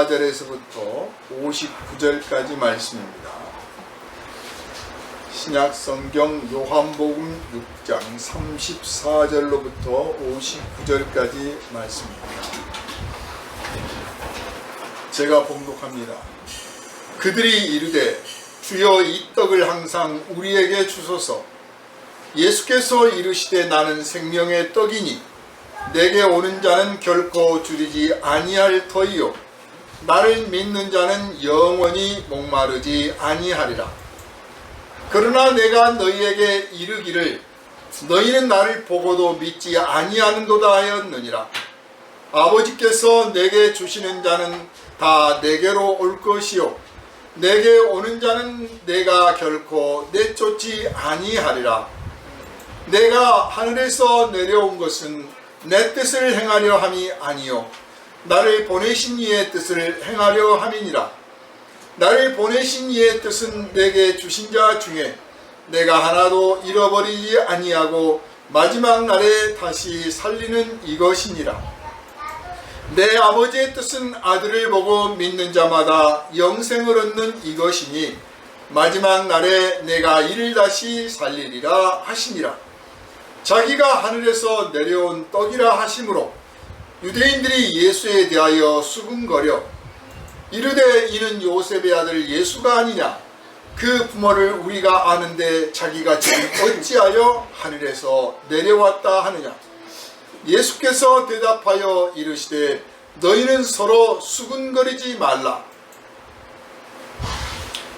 34절에서부터 59절까지 말씀입니다. 신약성경 요한복음 6장 34절로부터 59절까지 말씀입니다. 제가 봉독합니다. 그들이 이르되 주여 이 떡을 항상 우리에게 주소서. 예수께서 이르시되 나는 생명의 떡이니 내게 오는 자는 결코 줄이지 아니할 터이요 나를 믿는 자는 영원히 목마르지 아니하리라. 그러나 내가 너희에게 이르기를 너희는 나를 보고도 믿지 아니하는도다 하였느니라. 아버지께서 내게 주시는 자는 다 내게로 올 것이요 내게 오는 자는 내가 결코 내쫓지 아니하리라. 내가 하늘에서 내려온 것은 내 뜻을 행하려 함이 아니요 나를 보내신 이의 뜻을 행하려 함이니라. 나를 보내신 이의 뜻은 내게 주신 자 중에 내가 하나도 잃어버리지 아니하고 마지막 날에 다시 살리는 이것이니라. 내 아버지의 뜻은 아들을 보고 믿는 자마다 영생을 얻는 이것이니 마지막 날에 내가 이를 다시 살리리라 하시니라. 자기가 하늘에서 내려온 떡이라 하심으로 유대인들이 예수에 대하여 수군거려 이르되 이는 요셉의 아들 예수가 아니냐. 그 부모를 우리가 아는데 자기가 지금 어찌하여 하늘에서 내려왔다 하느냐. 예수께서 대답하여 이르시되 너희는 서로 수군거리지 말라.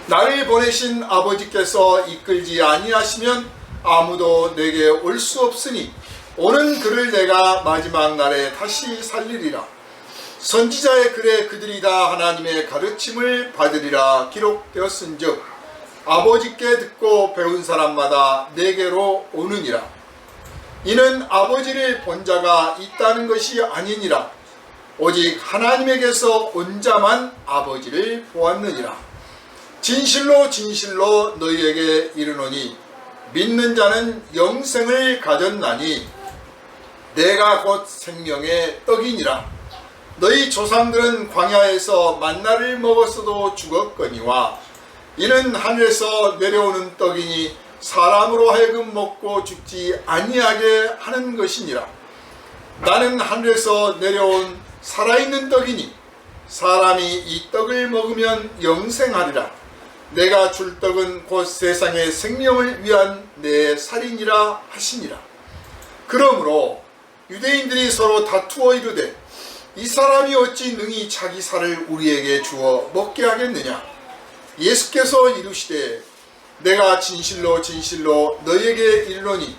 나를 보내신 아버지께서 이끌지 아니하시면 아무도 내게 올 수 없으니 오는 그를 내가 마지막 날에 다시 살리리라. 선지자의 글에 그들이 다 하나님의 가르침을 받으리라 기록되었은즉 아버지께 듣고 배운 사람마다 내게로 오느니라. 이는 아버지를 본 자가 있다는 것이 아니니라. 오직 하나님에게서 온 자만 아버지를 보았느니라. 진실로 진실로 너희에게 이르노니 믿는 자는 영생을 가졌나니 내가 곧 생명의 떡이니라. 너희 조상들은 광야에서 만나를 먹었어도 죽었거니와 이는 하늘에서 내려오는 떡이니 사람으로 하여금 먹고 죽지 아니하게 하는 것이니라. 나는 하늘에서 내려온 살아있는 떡이니 사람이 이 떡을 먹으면 영생하리라. 내가 줄 떡은 곧 세상의 생명을 위한 내 살이니라 하시니라. 그러므로 유대인들이 서로 다투어 이르되 이 사람이 어찌 능히 자기 살을 우리에게 주어 먹게 하겠느냐. 예수께서 이르시되 내가 진실로 진실로 너희에게 이르노니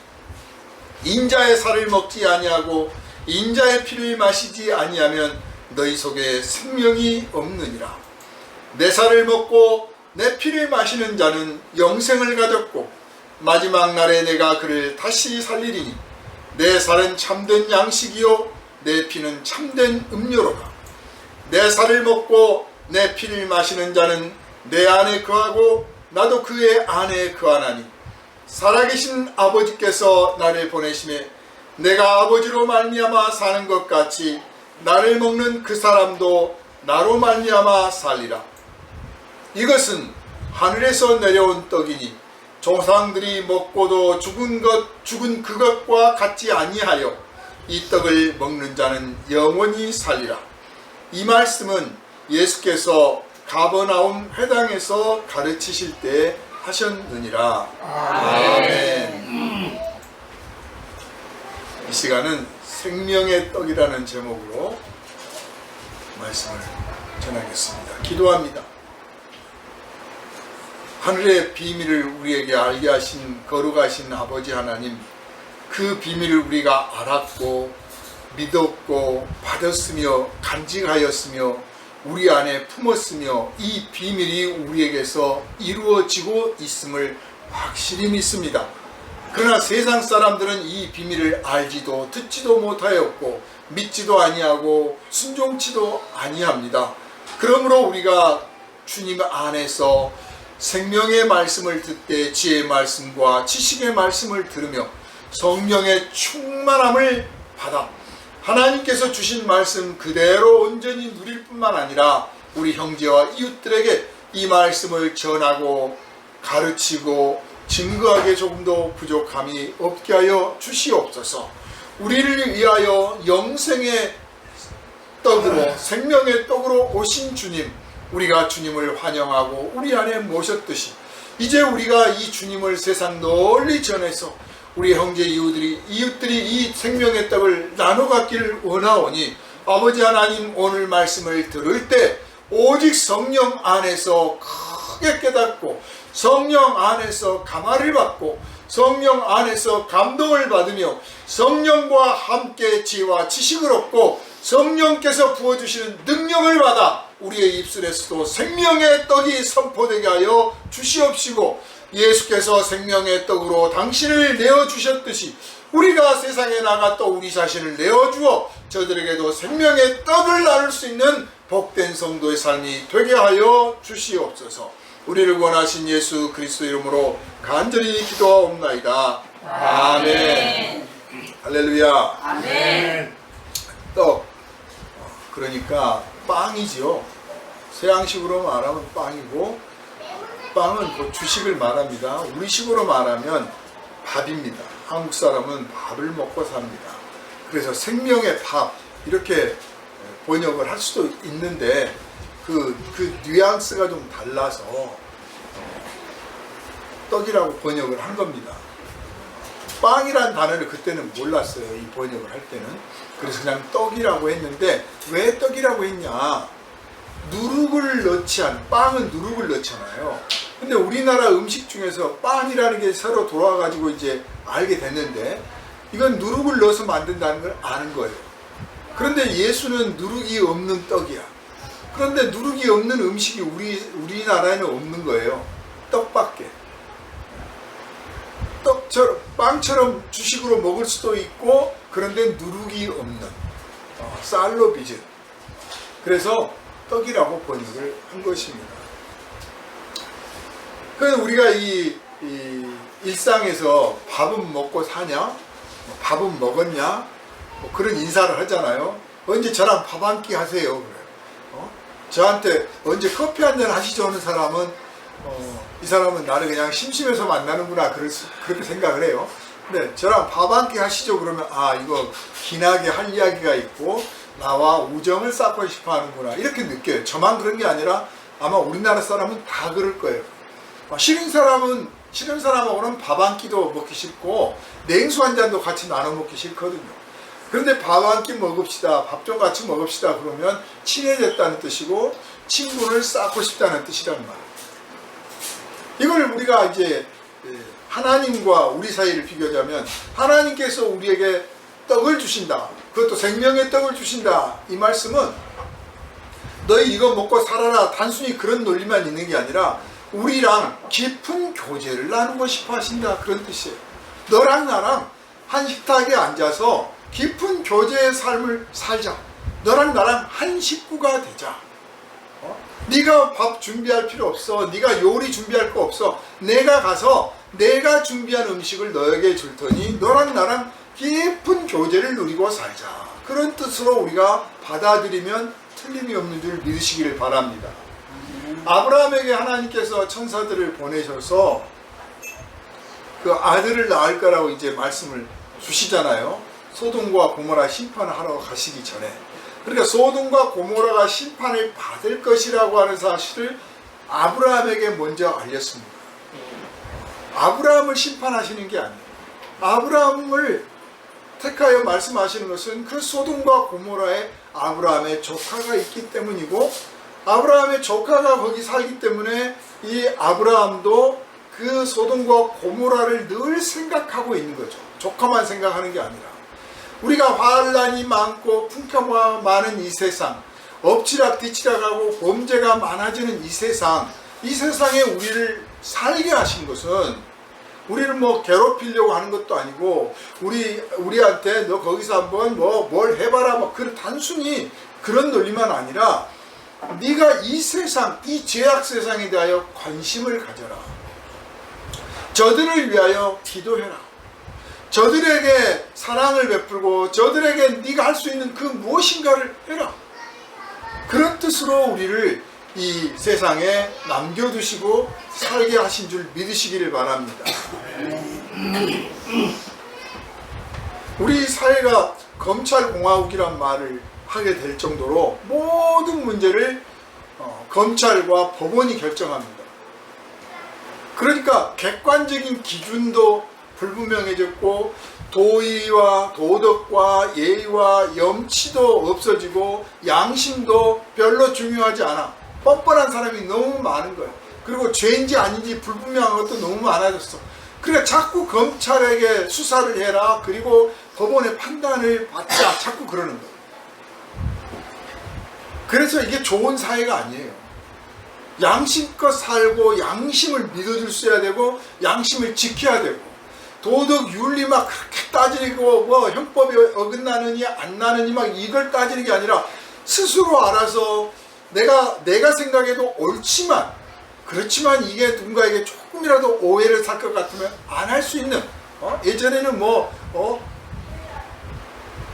인자의 살을 먹지 아니하고 인자의 피를 마시지 아니하면 너희 속에 생명이 없느니라. 내 살을 먹고 내 피를 마시는 자는 영생을 가졌고 마지막 날에 내가 그를 다시 살리리니 내 살은 참된 양식이요 내 피는 참된 음료로다. 내 살을 먹고 내 피를 마시는 자는 내 안에 거하고 나도 그의 안에 거하나니 살아계신 아버지께서 나를 보내심에 내가 아버지로 말미암아 사는 것 같이 나를 먹는 그 사람도 나로 말미암아 살리라. 이것은 하늘에서 내려온 떡이니 조상들이 먹고도 죽은 그것과 같지 아니하여 이 떡을 먹는 자는 영원히 살리라. 이 말씀은 예수께서 가버나움 회당에서 가르치실 때 하셨느니라. 아멘. 이 시간은 생명의 떡이라는 제목으로 말씀을 전하겠습니다. 기도합니다. 하늘의 비밀을 우리에게 알게 하신 거룩하신 아버지 하나님, 그 비밀을 우리가 알았고 믿었고 받았으며 간직하였으며 우리 안에 품었으며 이 비밀이 우리에게서 이루어지고 있음을 확실히 믿습니다. 그러나 세상 사람들은 이 비밀을 알지도 듣지도 못하였고 믿지도 아니하고 순종치도 아니합니다. 그러므로 우리가 주님 안에서 생명의 말씀을 듣되 지혜의 말씀과 지식의 말씀을 들으며 성령의 충만함을 받아 하나님께서 주신 말씀 그대로 온전히 누릴 뿐만 아니라 우리 형제와 이웃들에게 이 말씀을 전하고 가르치고 증거하기에 조금도 부족함이 없게 하여 주시옵소서. 우리를 위하여 영생의 떡으로, 생명의 떡으로 오신 주님, 우리가 주님을 환영하고 우리 안에 모셨듯이 이제 우리가 이 주님을 세상 널리 전해서 우리 형제 이웃들이 이 생명의 떡을 나눠 갖기를 원하오니, 아버지 하나님, 오늘 말씀을 들을 때 오직 성령 안에서 크게 깨닫고 성령 안에서 감화를 받고 성령 안에서 감동을 받으며 성령과 함께 지혜와 지식을 얻고 성령께서 부어주시는 능력을 받아 우리의 입술에서도 생명의 떡이 선포되게 하여 주시옵시고, 예수께서 생명의 떡으로 당신을 내어주셨듯이 우리가 세상에 나가 또 우리 자신을 내어주어 저들에게도 생명의 떡을 나눌 수 있는 복된 성도의 삶이 되게 하여 주시옵소서. 우리를 원하신 예수 그리스도 이름으로 간절히 기도하옵나이다. 아멘. 할렐루야. 아멘. 떡, 그러니까 빵이지요. 서양식으로 말하면 빵이고, 빵은 곧 주식을 말합니다. 우리식으로 말하면 밥입니다. 한국 사람은 밥을 먹고 삽니다. 그래서 생명의 밥 이렇게 번역을 할 수도 있는데 그 뉘앙스가 좀 달라서 떡이라고 번역을 한 겁니다. 빵이란 단어를 그때는 몰랐어요. 이 번역을 할 때는. 그래서 그냥 떡이라고 했는데, 왜 떡이라고 했냐, 누룩을 넣지 않은, 빵은 누룩을 넣잖아요. 근데 우리나라 음식 중에서 빵이라는 게 새로 돌아와가지고 이제 알게 됐는데, 이건 누룩을 넣어서 만든다는 걸 아는 거예요. 그런데 예수는 누룩이 없는 떡이야. 그런데 누룩이 없는 음식이 우리나라에는 없는 거예요. 떡밖에. 떡처럼, 빵처럼 주식으로 먹을 수도 있고, 그런데 누룩이 없는 쌀로 빚은, 그래서 떡이라고 번역을 한 것입니다. 그래서 우리가 이 일상에서 밥은 먹고 사냐, 밥은 먹었냐, 뭐 그런 인사를 하잖아요. 언제 저랑 밥 한 끼 하세요, 그래요. 저한테 언제 커피 한 잔 하시죠 하는 사람은 이 사람은 나를 그냥 심심해서 만나는구나, 그렇게 생각을 해요. 근데 저랑 밥 한 끼 하시죠 그러면, 아, 이거 기나게 할 이야기가 있고 나와 우정을 쌓고 싶어 하는구나, 이렇게 느껴요. 저만 그런 게 아니라 아마 우리나라 사람은 다 그럴 거예요. 싫은 사람하고는 밥 한 끼도 먹기 싫고 냉수 한 잔도 같이 나눠 먹기 싫거든요. 그런데 밥 한 끼 먹읍시다, 밥 좀 같이 먹읍시다 그러면 친해졌다는 뜻이고 친분을 쌓고 싶다는 뜻이란 말이에요. 이걸 우리가 이제 하나님과 우리 사이를 비교하자면, 하나님께서 우리에게 떡을 주신다, 그것도 생명의 떡을 주신다, 이 말씀은 너희 이거 먹고 살아라, 단순히 그런 논리만 있는 게 아니라 우리랑 깊은 교제를 나누고 싶어 하신다, 그런 뜻이에요. 너랑 나랑 한 식탁에 앉아서 깊은 교제의 삶을 살자. 너랑 나랑 한 식구가 되자. 네가 밥 준비할 필요 없어. 네가 요리 준비할 거 없어. 내가 가서 내가 준비한 음식을 너에게 줄 테니 너랑 나랑 깊은 교제를 누리고 살자. 그런 뜻으로 우리가 받아들이면 틀림이 없는 줄 믿으시기를 바랍니다. 아브라함에게 하나님께서 천사들을 보내셔서 그 아들을 낳을 거라고 이제 말씀을 주시잖아요. 소돔과 고모라 심판하러 가시기 전에. 그러니까 소돔과 고모라가 심판을 받을 것이라고 하는 사실을 아브라함에게 먼저 알렸습니다. 아브라함을 심판하시는 게 아니에요. 아브라함을 택하여 말씀하시는 것은 그 소돔과 고모라에 아브라함의 조카가 있기 때문이고, 아브라함의 조카가 거기 살기 때문에 이 아브라함도 그 소돔과 고모라를 늘 생각하고 있는 거죠. 조카만 생각하는 게 아니라. 우리가 환난이 많고 풍파가 많은 이 세상, 엎치락 뒤치락하고 범죄가 많아지는 이 세상에 우리를 살게 하신 것은 우리를 뭐 괴롭히려고 하는 것도 아니고, 우리한테 너 거기서 한번 뭘 해봐라, 그 단순히 그런 논리만 아니라, 네가 이 세상, 이 죄악 세상에 대하여 관심을 가져라. 저들을 위하여 기도해라. 저들에게 사랑을 베풀고 저들에게 네가 할 수 있는 그 무엇인가를 해라. 그런 뜻으로 우리를 이 세상에 남겨두시고 살게 하신 줄 믿으시기를 바랍니다. 우리 사회가 검찰공화국이란 말을 하게 될 정도로 모든 문제를 검찰과 법원이 결정합니다. 그러니까 객관적인 기준도 불분명해졌고 도의와 도덕과 예의와 염치도 없어지고 양심도 별로 중요하지 않아. 뻔뻔한 사람이 너무 많은 거야. 그리고 죄인지 아닌지 불분명한 것도 너무 많아졌어. 그러니까 자꾸 검찰에게 수사를 해라. 그리고 법원의 판단을 받자. 자꾸 그러는 거야. 그래서 이게 좋은 사회가 아니에요. 양심껏 살고 양심을 믿어줄 수 해야 되고 양심을 지켜야 되고 도덕 윤리 막 그렇게 따지고 뭐 형법이 어긋나느니 안 나느니 막 이걸 따지는 게 아니라 스스로 알아서 내가 생각해도 옳지만 그렇지만 이게 누군가에게 조금이라도 오해를 살 것 같으면 안 할 수 있는 예전에는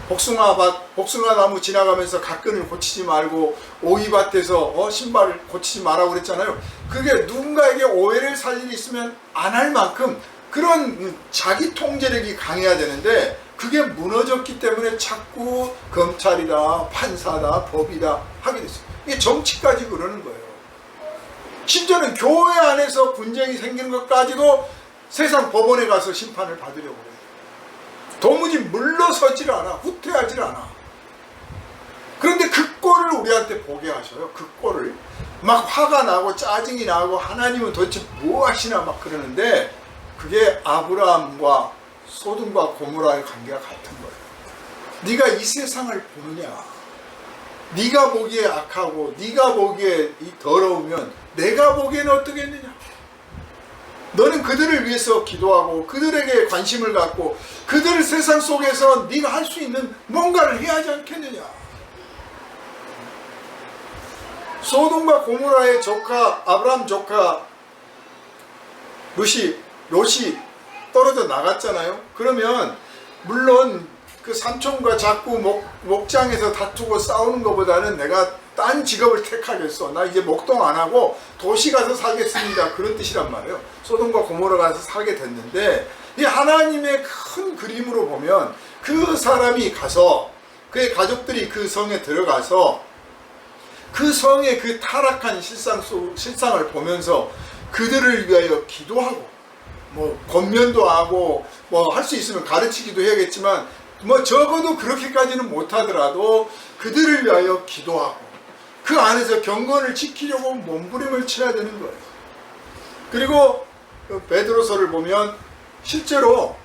복숭아 나무 지나가면서 갓근을 고치지 말고 오이밭에서 신발을 고치지 말라고 그랬잖아요. 그게 누군가에게 오해를 살 일이 있으면 안 할 만큼 그런 자기 통제력이 강해야 되는데 그게 무너졌기 때문에 자꾸 검찰이다 판사다 법이다 하게 됐어요. 이게 정치까지 그러는 거예요. 심지어는 교회 안에서 분쟁이 생기는 것까지도 세상 법원에 가서 심판을 받으려고 해요. 도무지 물러서질 않아. 후퇴하질 않아. 그런데 그 꼴을 우리한테 보게 하셔요. 그 꼴을. 막 화가 나고 짜증이 나고 하나님은 도대체 뭐 하시나 막 그러는데 그게 아브라함과 소돔과 고모라의 관계가 같은 거예요. 네가 이 세상을 보느냐. 네가 보기에 악하고 네가 보기에 더러우면 내가 보기에는 어떻겠느냐. 너는 그들을 위해서 기도하고 그들에게 관심을 갖고 그들 세상 속에서 네가 할 수 있는 뭔가를 해야 하지 않겠느냐. 소돔과 고모라의 조카 아브라함 조카 롯이 떨어져 나갔잖아요. 그러면 물론 그 삼촌과 자꾸 목장에서 다투고 싸우는 것보다는 내가 딴 직업을 택하겠어. 나 이제 목동 안 하고 도시 가서 살겠습니다. 그런 뜻이란 말이에요. 소돔과 고모라 가서 살게 됐는데 이 하나님의 큰 그림으로 보면 그 사람이 가서 그의 가족들이 그 성에 들어가서 그 성의 그 타락한 실상을 보면서 그들을 위하여 기도하고 뭐 권면도 하고 뭐 할 수 있으면 가르치기도 해야겠지만 뭐 적어도 그렇게까지는 못하더라도 그들을 위하여 기도하고 그 안에서 경건을 지키려고 몸부림을 쳐야 되는 거예요. 그리고 베드로서를 보면 실제로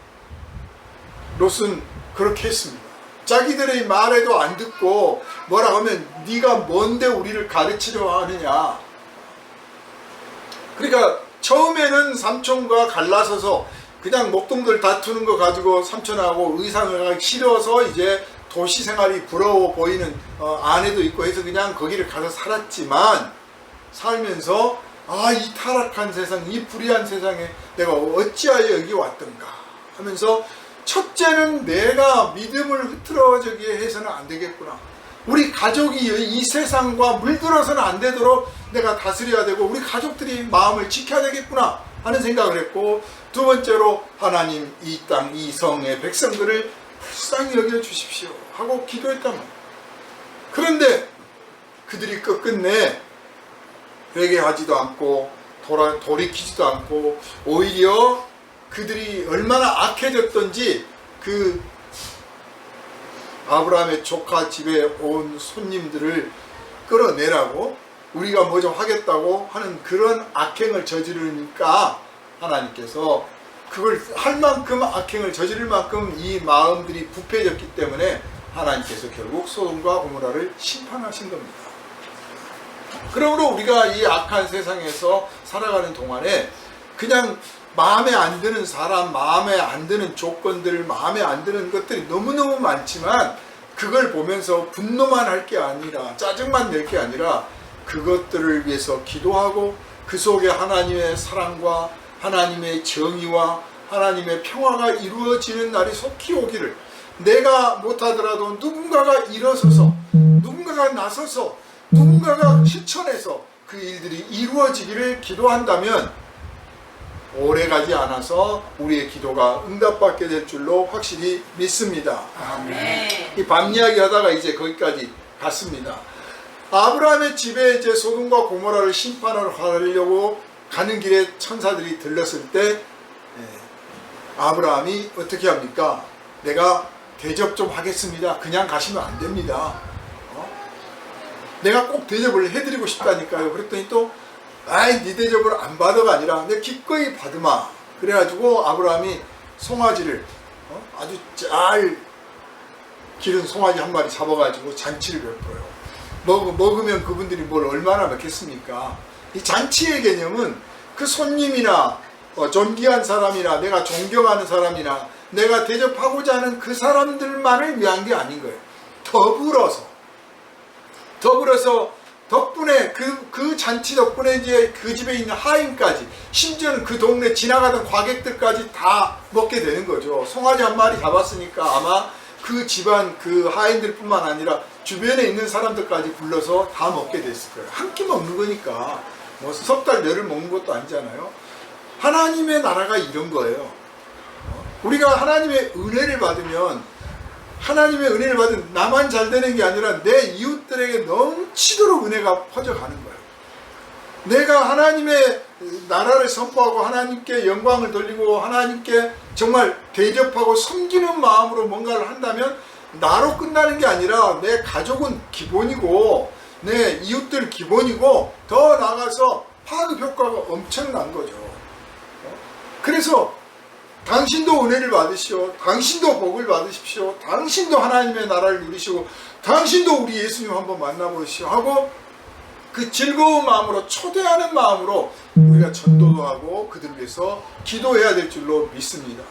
롯은 그렇게 했습니다. 자기들의 말에도 안 듣고 뭐라 하면 네가 뭔데 우리를 가르치려 하느냐. 그러니까 처음에는 삼촌과 갈라서서 그냥 목동들 다투는 거 가지고 삼촌하고 의상을 하기 싫어서 이제 도시 생활이 부러워 보이는 아내도 있고 해서 그냥 거기를 가서 살았지만 살면서 이 타락한 세상, 이 불의한 세상에 내가 어찌하여 여기 왔던가 하면서 첫째는 내가 믿음을 흐트러지게 해서는 안 되겠구나. 우리 가족이 이 세상과 물들어서는 안 되도록 내가 다스려야 되고 우리 가족들이 마음을 지켜야 되겠구나 하는 생각을 했고 두 번째로 하나님 이 땅, 이 성의 백성들을 불쌍히 여겨 주십시오 하고 기도했단 말이에요. 그런데 그들이 끝끝내 회개하지도 않고 돌이키지도 않고 오히려 그들이 얼마나 악해졌던지 그 아브라함의 조카 집에 온 손님들을 끌어내라고 우리가 뭐 좀 하겠다고 하는 그런 악행을 저지르니까 하나님께서 그걸 할 만큼 악행을 저지를 만큼 이 마음들이 부패졌기 때문에 하나님께서 결국 소돔과 고모라를 심판하신 겁니다. 그러므로 우리가 이 악한 세상에서 살아가는 동안에 그냥 마음에 안 드는 사람, 마음에 안 드는 조건들, 마음에 안 드는 것들이 너무너무 많지만 그걸 보면서 분노만 할 게 아니라 짜증만 낼 게 아니라 그것들을 위해서 기도하고 그 속에 하나님의 사랑과 하나님의 정의와 하나님의 평화가 이루어지는 날이 속히 오기를 내가 못하더라도 누군가가 일어서서 누군가가 나서서 누군가가 실천해서 그 일들이 이루어지기를 기도한다면 오래가지 않아서 우리의 기도가 응답받게 될 줄로 확실히 믿습니다. 아멘. 이 밤 이야기 하다가 이제 거기까지 갔습니다. 아브라함의 집에 이제 소돔과 고모라를 심판하러 가려고 가는 길에 천사들이 들렀을 때 아브라함이 어떻게 합니까? 내가 대접 좀 하겠습니다. 그냥 가시면 안 됩니다. 내가 꼭 대접을 해드리고 싶다니까요. 그랬더니 또 아이 네 대접을 안 받아가 아니라 내 기꺼이 받으마. 그래가지고 아브라함이 송아지를 아주 잘 기른 송아지 한 마리 잡아가지고 잔치를 베풀어요. 먹으면 그분들이 뭘 얼마나 먹겠습니까? 이 잔치의 개념은 그 손님이나 존귀한 사람이나 내가 존경하는 사람이나 내가 대접하고자 하는 그 사람들만을 위한 게 아닌 거예요. 더불어서 덕분에 그 잔치 덕분에 이제 그 집에 있는 하인까지 심지어는 그 동네 지나가던 과객들까지 다 먹게 되는 거죠. 송아지 한 마리 잡았으니까 아마 그 집안 그 하인들뿐만 아니라 주변에 있는 사람들까지 불러서 다 먹게 됐을 거예요. 한 끼 먹는 거니까 뭐 석 달 열흘 먹는 것도 아니잖아요. 하나님의 나라가 이런 거예요. 우리가 하나님의 은혜를 받으면 나만 잘 되는 게 아니라 내 이웃들에게 넘치도록 은혜가 퍼져가는 거예요. 내가 하나님의 나라를 선포하고 하나님께 영광을 돌리고 하나님께 정말 대접하고 섬기는 마음으로 뭔가를 한다면 나로 끝나는 게 아니라 내 가족은 기본이고 내 이웃들 기본이고 더 나아가서 파급 효과가 엄청난 거죠. 그래서 당신도 은혜를 받으시오. 당신도 복을 받으십시오. 당신도 하나님의 나라를 누리시고 당신도 우리 예수님 한번 만나보시오 하고 그 즐거운 마음으로 초대하는 마음으로 우리가 전도도 하고 그들을 위해서 기도해야 될 줄로 믿습니다.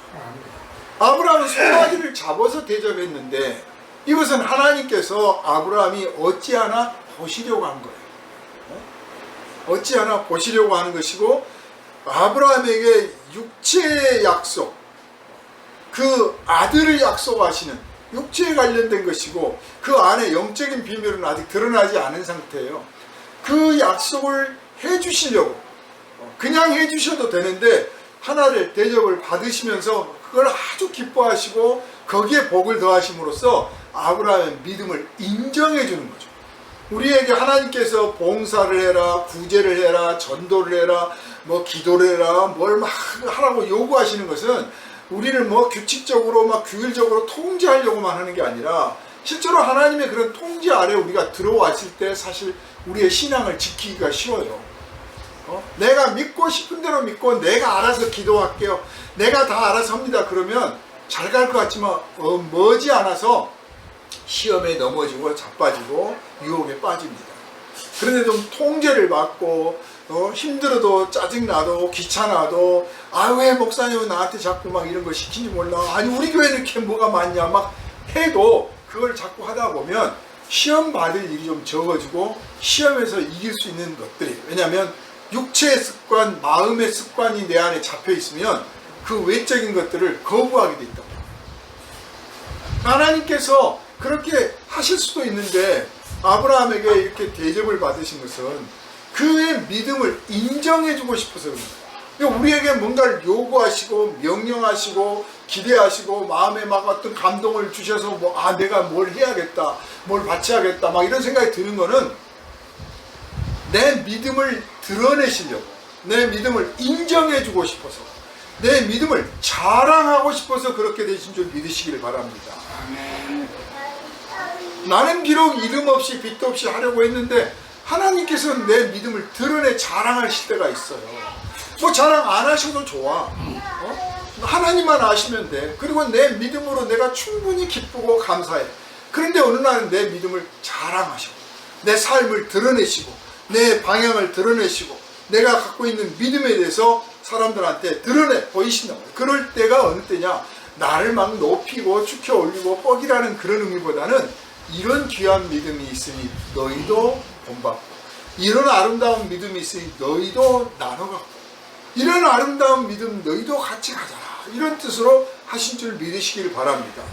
아브라함은 송아지를 잡아서 대접했는데 이것은 하나님께서 아브라함이 어찌하나 보시려고 한 거예요. 어찌하나 보시려고 하는 것이고 아브라함에게 육체의 약속, 그 아들을 약속하시는 육체에 관련된 것이고 그 안에 영적인 비밀은 아직 드러나지 않은 상태예요. 그 약속을 해주시려고 그냥 해주셔도 되는데 하나를 대접을 받으시면서 그걸 아주 기뻐하시고 거기에 복을 더하심으로써 아브라함의 믿음을 인정해 주는 거죠. 우리에게 하나님께서 봉사를 해라, 구제를 해라, 전도를 해라, 뭐 기도를 해라, 뭘 막 하라고 요구하시는 것은 우리를 뭐 규칙적으로 막 규율적으로 통제하려고만 하는 게 아니라 실제로 하나님의 그런 통제 아래 우리가 들어왔을 때 사실 우리의 신앙을 지키기가 쉬워요. 내가 믿고 싶은 대로 믿고 내가 알아서 기도할게요. 내가 다 알아서 합니다. 그러면 잘 갈 것 같지만 머지않아서 시험에 넘어지고 자빠지고 유혹에 빠집니다. 그런데 좀 통제를 받고 힘들어도 짜증나도 귀찮아도 왜 목사님은 나한테 자꾸 막 이런 거 시키지 몰라. 아니 우리 교회는 이렇게 뭐가 많냐 막 해도 그걸 자꾸 하다 보면 시험 받을 일이 좀 적어지고 시험에서 이길 수 있는 것들이 왜냐하면 육체의 습관, 마음의 습관이 내 안에 잡혀 있으면 그 외적인 것들을 거부하게 돼 있다고. 하나님께서 그렇게 하실 수도 있는데 아브라함에게 이렇게 대접을 받으신 것은 그의 믿음을 인정해주고 싶어서 그런 거예요. 그러니까 우리에게 뭔가를 요구하시고 명령하시고 기대하시고 마음에 막 어떤 감동을 주셔서 내가 뭘 해야겠다, 뭘 바쳐야겠다 막 이런 생각이 드는 거는 내 믿음을 드러내시려고, 내 믿음을 인정해주고 싶어서, 내 믿음을 자랑하고 싶어서 그렇게 되신 줄 믿으시기를 바랍니다. 나는 비록 이름 없이 빚도 없이 하려고 했는데 하나님께서는 내 믿음을 드러내 자랑하실 때가 있어요. 뭐 자랑 안 하셔도 좋아. 하나님만 아시면 돼. 그리고 내 믿음으로 내가 충분히 기쁘고 감사해. 그런데 어느 날은 내 믿음을 자랑하시고 내 삶을 드러내시고 내 방향을 드러내시고 내가 갖고 있는 믿음에 대해서 사람들한테 드러내 보이신다. 그럴 때가 어느 때냐? 나를 막 높이고 축혀 올리고 뻑이라는 그런 의미보다는 이런 귀한 믿음이 있으니 너희도 본받고 이런 아름다운 믿음이 있으니 너희도 나눠갖고 이런 아름다운 믿음 너희도 같이 가져라. 이런 뜻으로 하신 줄 믿으시길 바랍니다.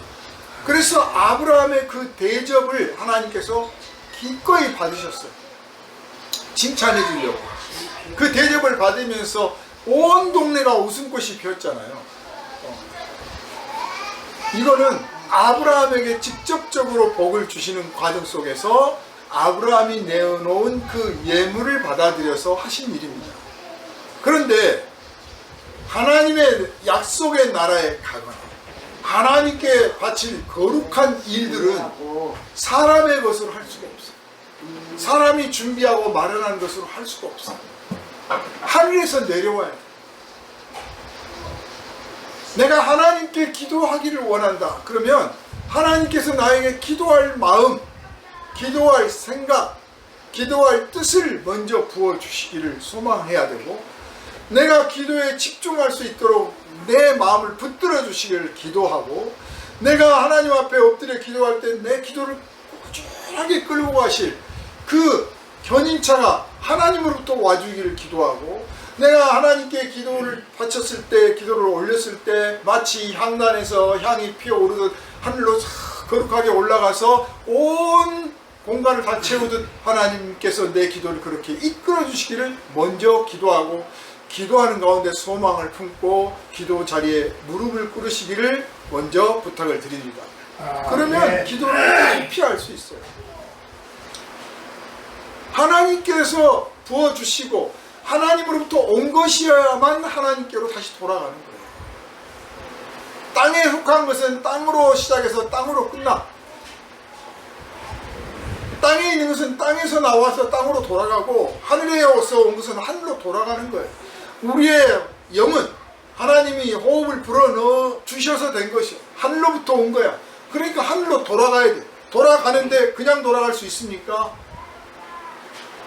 그래서 아브라함의 그 대접을 하나님께서 기꺼이 받으셨어요. 칭찬해 주려고. 그 대접을 받으면서 온 동네가 웃음꽃이 피었잖아요. 이거는 아브라함에게 직접적으로 복을 주시는 과정 속에서 아브라함이 내어놓은 그 예물을 받아들여서 하신 일입니다. 그런데 하나님의 약속의 나라에 가거나 하나님께 바칠 거룩한 일들은 사람의 것으로 할 수가 없어요. 사람이 준비하고 마련한 것으로 할 수가 없어요. 하늘에서 내려와야 돼. 내가 하나님께 기도하기를 원한다. 그러면 하나님께서 나에게 기도할 마음, 기도할 생각, 기도할 뜻을 먼저 부어주시기를 소망해야 되고, 내가 기도에 집중할 수 있도록 내 마음을 붙들어 주시기를 기도하고, 내가 하나님 앞에 엎드려 기도할 때 내 기도를 꾸준하게 끌고 가실 그 견인차가 하나님으로부터 와주기를 기도하고, 내가 하나님께 기도를 바쳤을 때, 기도를 올렸을 때 마치 향단에서 향이 피어오르듯 하늘로 거룩하게 올라가서 온 공간을 다 채우듯 하나님께서 내 기도를 그렇게 이끌어 주시기를 먼저 기도하고, 기도하는 가운데 소망을 품고 기도 자리에 무릎을 꿇으시기를 먼저 부탁을 드립니다. 그러면 기도를 깊이 할 수 있어요. 하나님께서 부어주시고 하나님으로부터 온 것이어야만 하나님께로 다시 돌아가는 거예요. 땅에 속한 것은 땅으로 시작해서 땅으로 끝나. 땅에 있는 것은 땅에서 나와서 땅으로 돌아가고, 하늘에서 온 것은 하늘로 돌아가는 거예요. 우리의 영은 하나님이 호흡을 불어넣어 주셔서 된 것이요, 하늘로부터 온 거야. 그러니까 하늘로 돌아가야 돼. 돌아가는데 그냥 돌아갈 수 있습니까?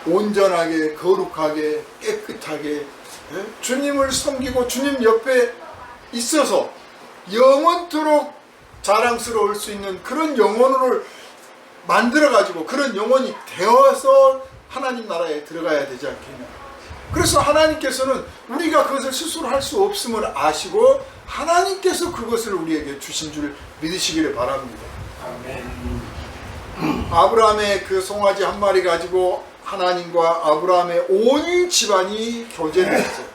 온전하게, 거룩하게, 깨끗하게 주님을 섬기고 주님 옆에 있어서 영원토록 자랑스러울 수 있는 그런 영혼을 만들어가지고 그런 영혼이 되어서 하나님 나라에 들어가야 되지 않겠냐. 그래서 하나님께서는 우리가 그것을 스스로 할 수 없음을 아시고 하나님께서 그것을 우리에게 주신 줄 믿으시기를 바랍니다. 아멘. 아브라함의 그 송아지 한 마리 가지고 하나님과 아브라함의 온 집안이 교제됐어요.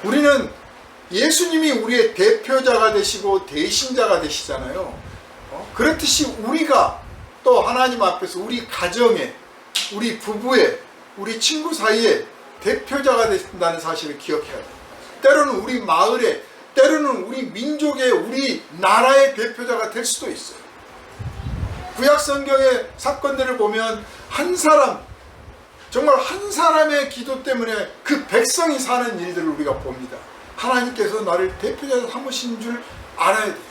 우리는 예수님이 우리의 대표자가 되시고 대신자가 되시잖아요. 그렇듯이 우리가 또 하나님 앞에서 우리 가정에, 우리 부부에, 우리 친구 사이에 대표자가 된다는 사실을 기억해야 돼요. 때로는 우리 마을에, 때로는 우리 민족의, 우리 나라의 대표자가 될 수도 있어요. 구약 성경의 사건들을 보면 한 사람, 정말 한 사람의 기도 때문에 그 백성이 사는 일들을 우리가 봅니다. 하나님께서 나를 대표자로 삼으신 줄 알아야 돼요.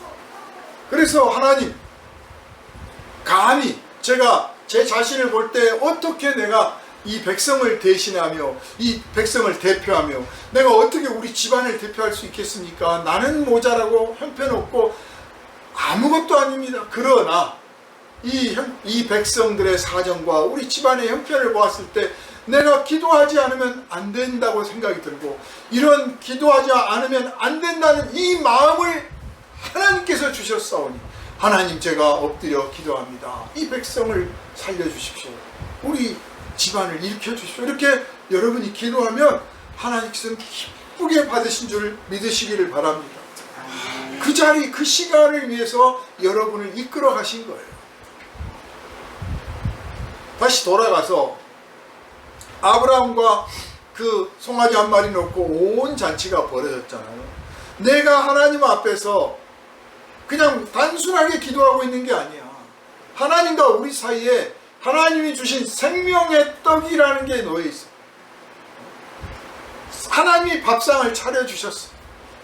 그래서 하나님, 감히 제가 제 자신을 볼 때 어떻게 내가 이 백성을 대신하며 이 백성을 대표하며 내가 어떻게 우리 집안을 대표할 수 있겠습니까? 나는 모자라고 형편없고 아무것도 아닙니다. 그러나 이 백성들의 사정과 우리 집안의 형편을 보았을 때 내가 기도하지 않으면 안 된다고 생각이 들고, 이런 기도하지 않으면 안 된다는 이 마음을 하나님께서 주셨사오니 하나님, 제가 엎드려 기도합니다. 이 백성을 살려주십시오. 우리 집안을 일으켜주십시오. 이렇게 여러분이 기도하면 하나님께서는 기쁘게 받으신 줄 믿으시기를 바랍니다. 그 자리, 그 시간을 위해서 여러분을 이끌어 가신 거예요. 다시 돌아가서 아브라함과 그 송아지 한 마리 놓고 온 잔치가 벌어졌잖아요. 내가 하나님 앞에서 그냥 단순하게 기도하고 있는 게 아니야. 하나님과 우리 사이에 하나님이 주신 생명의 떡이라는 게 놓여 있어. 하나님이 밥상을 차려주셨어.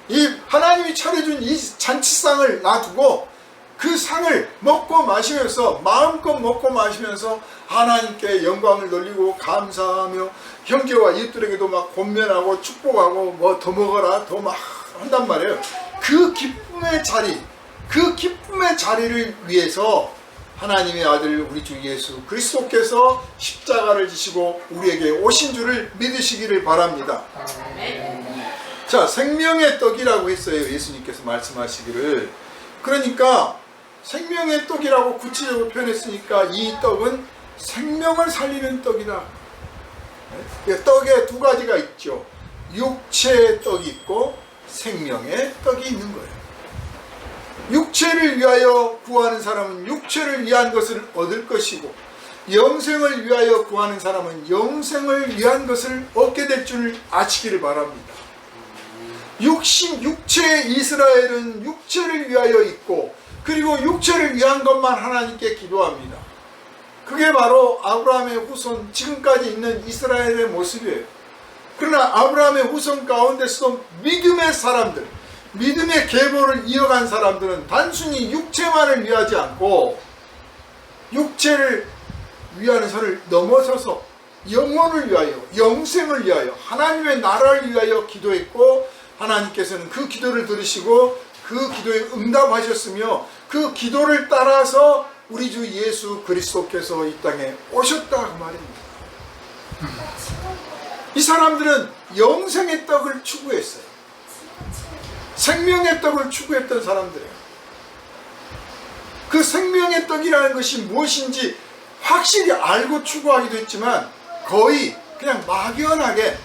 이 하나님이 차려준 이 잔치상을 놔두고 그 상을 먹고 마시면서, 마음껏 먹고 마시면서 하나님께 영광을 돌리고 감사하며 형제와 이웃들에게도 막 권면하고 축복하고 뭐 더 먹어라, 더 막 한단 말이에요. 그 기쁨의 자리, 그 기쁨의 자리를 위해서 하나님의 아들 우리 주 예수 그리스도께서 십자가를 지시고 우리에게 오신 줄을 믿으시기를 바랍니다. 자, 생명의 떡이라고 했어요. 예수님께서 말씀하시기를. 그러니까 생명의 떡이라고 구체적으로 표현했으니까 이 떡은 생명을 살리는 떡이다. 떡에 두 가지가 있죠. 육체의 떡이 있고 생명의 떡이 있는 거예요. 육체를 위하여 구하는 사람은 육체를 위한 것을 얻을 것이고, 영생을 위하여 구하는 사람은 영생을 위한 것을 얻게 될 줄 아시기를 바랍니다. 육체의 이스라엘은 육체를 위하여 있고, 그리고 육체를 위한 것만 하나님께 기도합니다. 그게 바로 아브라함의 후손, 지금까지 있는 이스라엘의 모습이에요. 그러나 아브라함의 후손 가운데서도 믿음의 사람들, 믿음의 계보를 이어간 사람들은 단순히 육체만을 위하지 않고 육체를 위하는 선을 넘어서서 영혼을 위하여, 영생을 위하여, 하나님의 나라를 위하여 기도했고, 하나님께서는 그 기도를 들으시고 그 기도에 응답하셨으며, 그 기도를 따라서 우리 주 예수 그리스도께서 이 땅에 오셨다 그 말입니다. 이 사람들은 영생의 떡을 추구했어요. 생명의 떡을 추구했던 사람들이에요. 그 생명의 떡이라는 것이 무엇인지 확실히 알고 추구하기도 했지만 거의 그냥 막연하게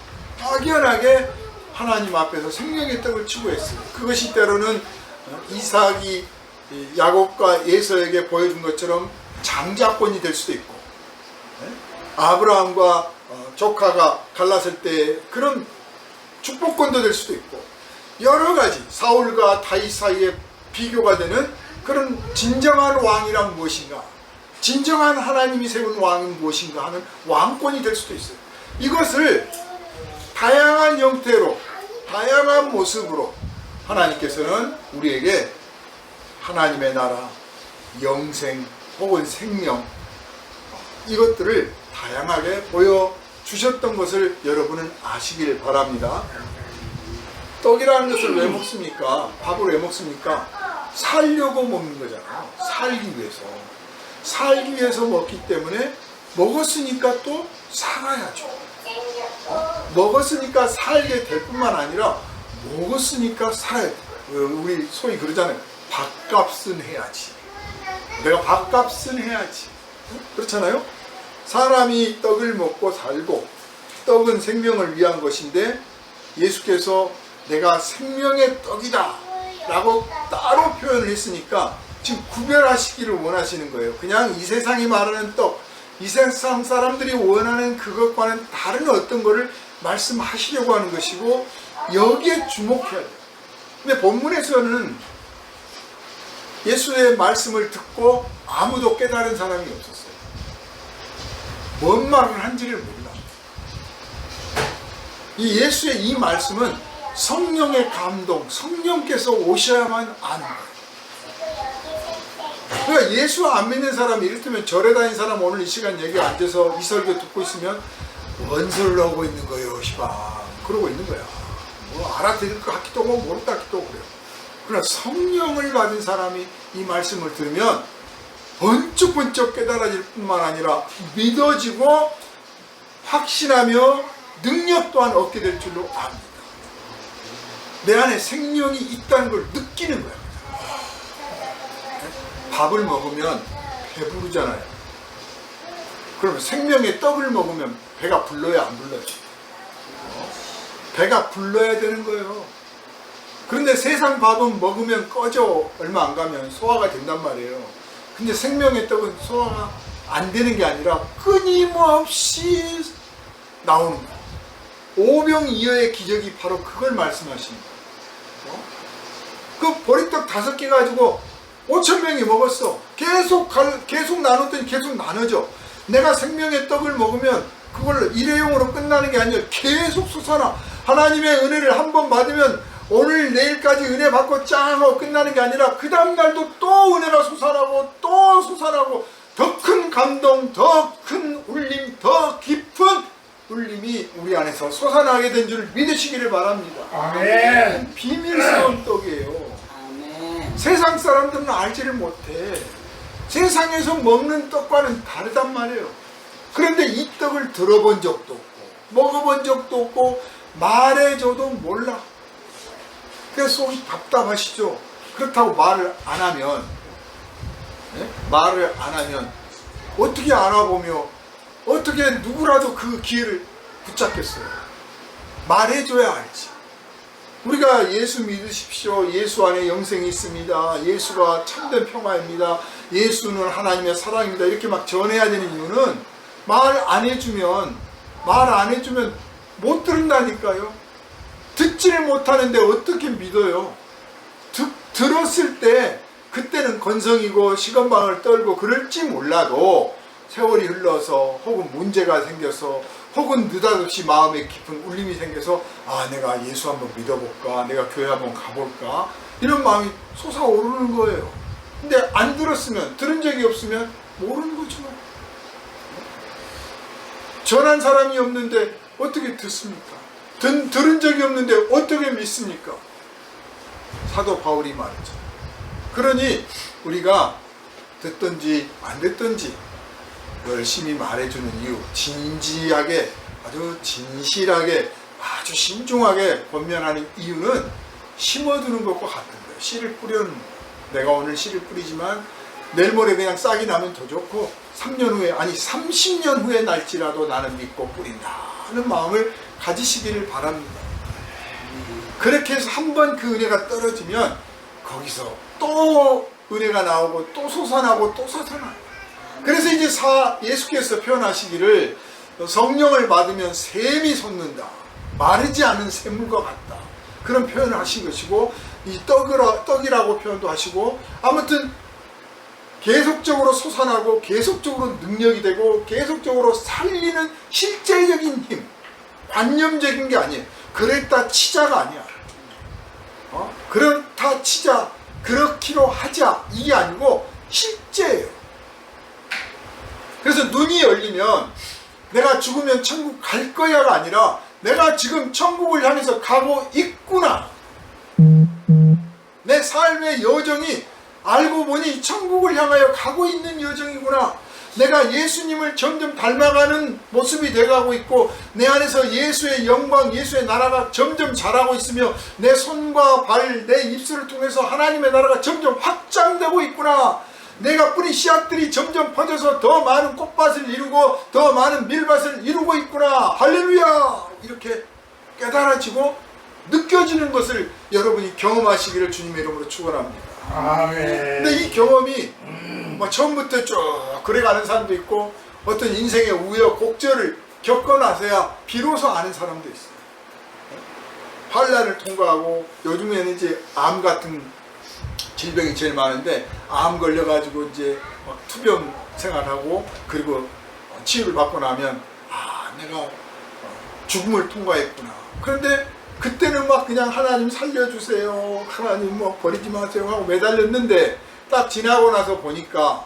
하나님 앞에서 생명의 떡을 추구했어요. 그것이 때로는 이삭이 야곱과 에서에게 보여준 것처럼 장자권이 될 수도 있고, 아브라함과 조카가 갈랐을 때 그런 축복권도 될 수도 있고, 여러 가지 사울과 다윗 사이에 비교가 되는 그런 진정한 왕이란 무엇인가, 진정한 하나님이 세운 왕은 무엇인가 하는 왕권이 될 수도 있어요. 이것을 다양한 형태로, 다양한 모습으로 하나님께서는 우리에게 하나님의 나라, 영생 혹은 생명, 이것들을 다양하게 보여주셨던 것을 여러분은 아시길 바랍니다. 떡이라는 것을 왜 먹습니까? 밥을 왜 먹습니까? 살려고 먹는 거잖아요. 살기 위해서. 살기 위해서 먹기 때문에 먹었으니까 또 살아야죠. 먹었으니까 살게 될 뿐만 아니라 먹었으니까 살아야 돼. 우리 소위 그러잖아요. 밥값은 해야지. 내가 밥값은 해야지. 그렇잖아요. 사람이 떡을 먹고 살고, 떡은 생명을 위한 것인데 예수께서 내가 생명의 떡이다 라고 따로 표현을 했으니까 지금 구별하시기를 원하시는 거예요. 그냥 이 세상이 말하는 떡, 이 세상 사람들이 원하는 그것과는 다른 어떤 거를 말씀하시려고 하는 것이고, 여기에 주목해야 돼요. 근데 본문에서는 예수의 말씀을 듣고 아무도 깨달은 사람이 없었어요. 뭔 말을 한지를 몰라. 이 예수의 이 말씀은 성령의 감동, 성령께서 오셔야만 아는 거예요. 그러니까 예수 안 믿는 사람이, 이를테면 절에 다니는 사람 오늘 이 시간 여기 앉아서 이 설교 듣고 있으면 원수를 하고 있는 거예요, 시방. 그러고 있는 거야. 뭐 알아들을 것 같기도 하고 모를 것 같기도 하고 그래요. 그러나 성령을 받은 사람이 이 말씀을 들으면 번쩍번쩍 깨달아질 뿐만 아니라 믿어지고 확신하며 능력 또한 얻게 될 줄로 압니다. 내 안에 생명이 있다는 걸 느끼는 거야. 밥을 먹으면 배부르잖아요. 그러면 생명의 떡을 먹으면 배가 불러야 안 불러요? 배가 불러야 되는 거예요. 그런데 세상 밥은 먹으면 꺼져 얼마 안 가면 소화가 된단 말이에요. 근데 생명의 떡은 소화가 안 되는 게 아니라 끊임없이 나오는 거예요. 오병이어의 기적이 바로 그걸 말씀하시는 거예요. 그 보리떡 5개 가지고 5,000명이 먹었어. 계속 나눴더니 계속 나눠져. 내가 생명의 떡을 먹으면 그걸 일회용으로 끝나는 게 아니라 계속 솟아나. 하나님의 은혜를 한번 받으면 오늘 내일까지 은혜 받고 짱 하고 끝나는 게 아니라 그 다음날도 또 은혜가 솟아나고 또 솟아나고, 더 큰 감동, 더 큰 울림, 더 깊은 울림이 우리 안에서 솟아나게 된 줄 믿으시기를 바랍니다. 아멘. 비밀스러운 떡이에요. 아멘. 세상 사람들은 알지를 못해. 세상에서 먹는 떡과는 다르단 말이에요. 그런데 이 떡을 들어본 적도 없고 먹어본 적도 없고 말해줘도 몰라. 그래서 속이 답답하시죠. 그렇다고 말을 안 하면 예? 말을 안 하면 어떻게 알아보며 어떻게 누구라도 그 기회를 붙잡겠어요? 말해줘야 알지. 우리가 예수 믿으십시오. 예수 안에 영생이 있습니다. 예수가 참된 평화입니다. 예수는 하나님의 사랑입니다. 이렇게 막 전해야 되는 이유는 말 안 해주면 못 들은다니까요. 듣지를 못하는데 어떻게 믿어요? 들었을 때 그때는 건성이고 시건방을 떨고 그럴지 몰라도 세월이 흘러서 혹은 문제가 생겨서 혹은 느닷없이 마음에 깊은 울림이 생겨서 아, 내가 예수 한번 믿어볼까, 내가 교회 한번 가볼까, 이런 마음이 솟아오르는 거예요. 근데 안 들었으면, 들은 적이 없으면 모르는 거죠. 전한 사람이 없는데 어떻게 듣습니까? 들은 적이 없는데 어떻게 믿습니까? 사도 바울이 말했죠. 그러니 우리가 듣든지 안 듣든지 열심히 말해주는 이유, 진지하게, 아주 진실하게, 아주 신중하게 권면하는 이유는 심어두는 것과 같은 거예요. 씨를 뿌려는, 내가 오늘 씨를 뿌리지만 내일 모레 그냥 싹이 나면 더 좋고 3년 후에, 아니 30년 후에 날지라도 나는 믿고 뿌린다 하는 마음을 가지시기를 바랍니다. 그렇게 해서 한 번 그 은혜가 떨어지면 거기서 또 은혜가 나오고 또 솟아나고 또 솟아나요. 그래서 이제 예수께서 표현하시기를 성령을 받으면 샘이 솟는다, 마르지 않은 샘물과 같다, 그런 표현을 하신 것이고, 이 떡이라고 표현도 하시고, 아무튼 계속적으로 솟아나고 계속적으로 능력이 되고 계속적으로 살리는 실제적인 힘, 관념적인 게 아니에요. 그랬다 치자가 아니야. 그렇다 치자, 그렇기로 하자, 이게 아니고 실제예요. 그래서 눈이 열리면 내가 죽으면 천국 갈 거야가 아니라 내가 지금 천국을 향해서 가고 있구나. 내 삶의 여정이 알고 보니 천국을 향하여 가고 있는 여정이구나. 내가 예수님을 점점 닮아가는 모습이 돼가고 있고, 내 안에서 예수의 영광, 예수의 나라가 점점 자라고 있으며, 내 손과 발, 내 입술을 통해서 하나님의 나라가 점점 확장되고 있구나. 내가 뿌린 씨앗들이 점점 퍼져서 더 많은 꽃밭을 이루고 더 많은 밀밭을 이루고 있구나. 할렐루야! 이렇게 깨달아지고 느껴지는 것을 여러분이 경험하시기를 주님의 이름으로 축원합니다. 아멘. 근데 이 경험이 뭐 처음부터 쭉 그래가는 사람도 있고, 어떤 인생의 우여곡절을 겪어나서야 비로소 아는 사람도 있어요. 환난을 통과하고, 요즘에는 이제 암 같은 질병이 제일 많은데, 암 걸려가지고 이제 막 투병 생활하고 그리고 치유를 받고 나면 아, 내가 죽음을 통과했구나. 그런데 그때는 막 그냥 하나님 살려주세요, 하나님 뭐 버리지 마세요 하고 매달렸는데, 딱 지나고 나서 보니까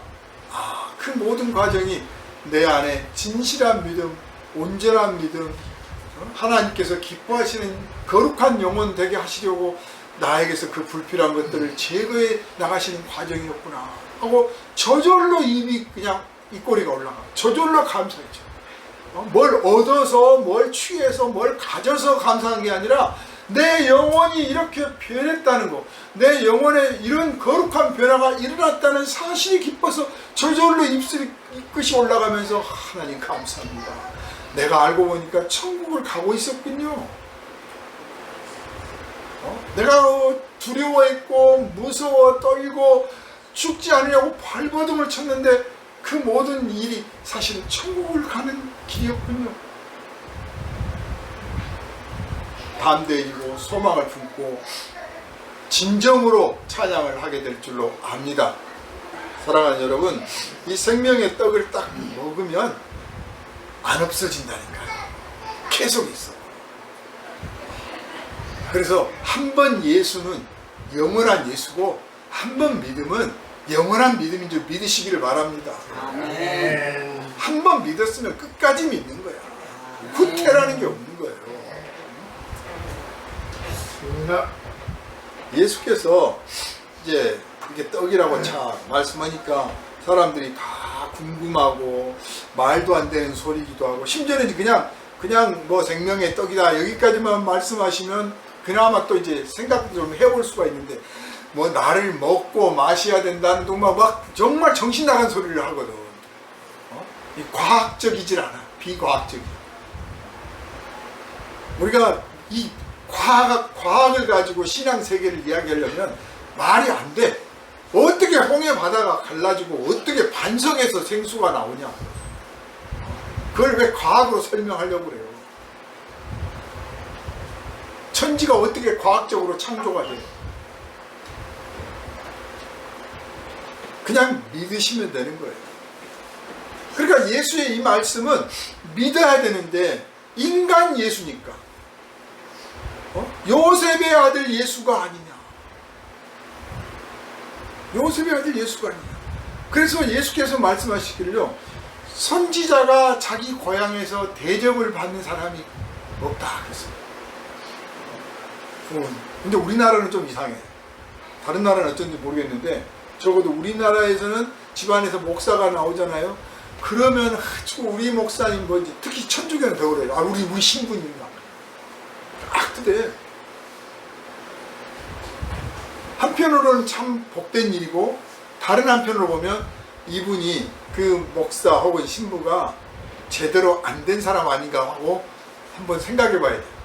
아, 그 모든 과정이 내 안에 진실한 믿음, 온전한 믿음, 하나님께서 기뻐하시는 거룩한 영혼 되게 하시려고 나에게서 그 불필요한 것들을 제거해 나가시는 과정이었구나 하고 저절로 입이 그냥 입꼬리가 올라가. 저절로 감사했죠. 뭘 얻어서, 뭘 취해서, 뭘 가져서 감사한 게 아니라 내 영혼이 이렇게 변했다는 거, 내 영혼에 이런 거룩한 변화가 일어났다는 사실이 기뻐서 저절로 입끝이 올라가면서 하나님 감사합니다. 내가 알고 보니까 천국을 가고 있었군요. 내가 두려워했고 무서워 떨고 죽지 않으려고 발버둥을 쳤는데 그 모든 일이 사실은 천국을 가는 길이었군요. 담대해지고 소망을 품고 진정으로 찬양을 하게 될 줄로 압니다. 사랑하는 여러분, 이 생명의 떡을 딱 먹으면 안 없어진다니까요. 계속 있어. 그래서 한 번 예수는 영원한 예수고, 한 번 믿음은 영원한 믿음인 줄 믿으시기를 바랍니다. 아멘. 한 번 믿었으면 끝까지 믿는 거야. 후퇴라는 게 없는 거예요. 예수께서 이제 이게 떡이라고 말씀하니까 사람들이 다 궁금하고 말도 안 되는 소리기도 하고, 심지어는 그냥 뭐 생명의 떡이다 여기까지만 말씀하시면 그나마 또 이제 생각도 좀 해볼 수가 있는데, 뭐 나를 먹고 마셔야 된다는 동막 막 정말 정신 나간 소리를 하거든. 이 과학적이질 않아. 비과학적이야. 우리가 이 과학을 가지고 신앙 세계를 이야기하려면 말이 안 돼. 어떻게 홍해 바다가 갈라지고 어떻게 반석에서 생수가 나오냐. 그걸 왜 과학으로 설명하려고 그래요. 천지가 어떻게 과학적으로 창조가 돼요. 그냥 믿으시면 되는 거예요. 그러니까 예수의 이 말씀은 믿어야 되는데 인간 예수니까 요셉의 아들 예수가 아니냐. 요셉의 아들 예수가 아니냐. 그래서 예수께서 말씀하시기를요, 선지자가 자기 고향에서 대접을 받는 사람이 없다 그랬어요. 근데 우리나라는 좀 이상해. 다른 나라는 어쩐지 모르겠는데 적어도 우리나라에서는 집안에서 목사가 나오잖아요. 그러면 아주 우리 목사님 뭔지, 특히 천주교는 더 그래요. 아, 우리 신부님가 그래. 한편으로는 참 복된 일이고, 다른 한편으로 보면 이분이 그 목사 혹은 신부가 제대로 안 된 사람 아닌가 하고 한번 생각해 봐야 돼요.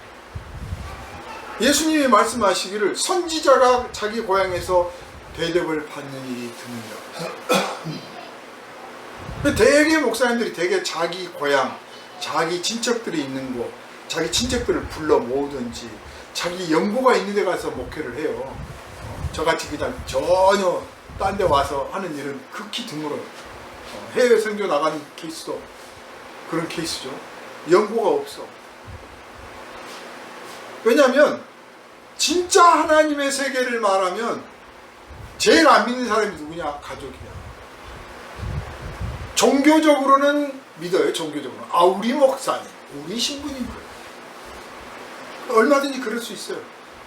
예수님이 말씀하시기를 선지자가 자기 고향에서 대접을 받는 일이 드문다. 대개 목사님들이 대개 자기 고향, 자기 친척들이 있는 곳, 자기 친척들을 불러 모으든지 자기 연고가 있는 데 가서 목회를 해요. 저같이 그냥 전혀 딴 데 와서 하는 일은 극히 드물어요. 해외 선교 나가는 케이스도 그런 케이스죠. 연고가 없어. 왜냐하면 진짜 하나님의 세계를 말하면 제일 안 믿는 사람이 누구냐? 가족이야. 종교적으로는 믿어요. 종교적으로. 아, 우리 목사님, 우리 신부님 그래요. 얼마든지 그럴 수 있어요.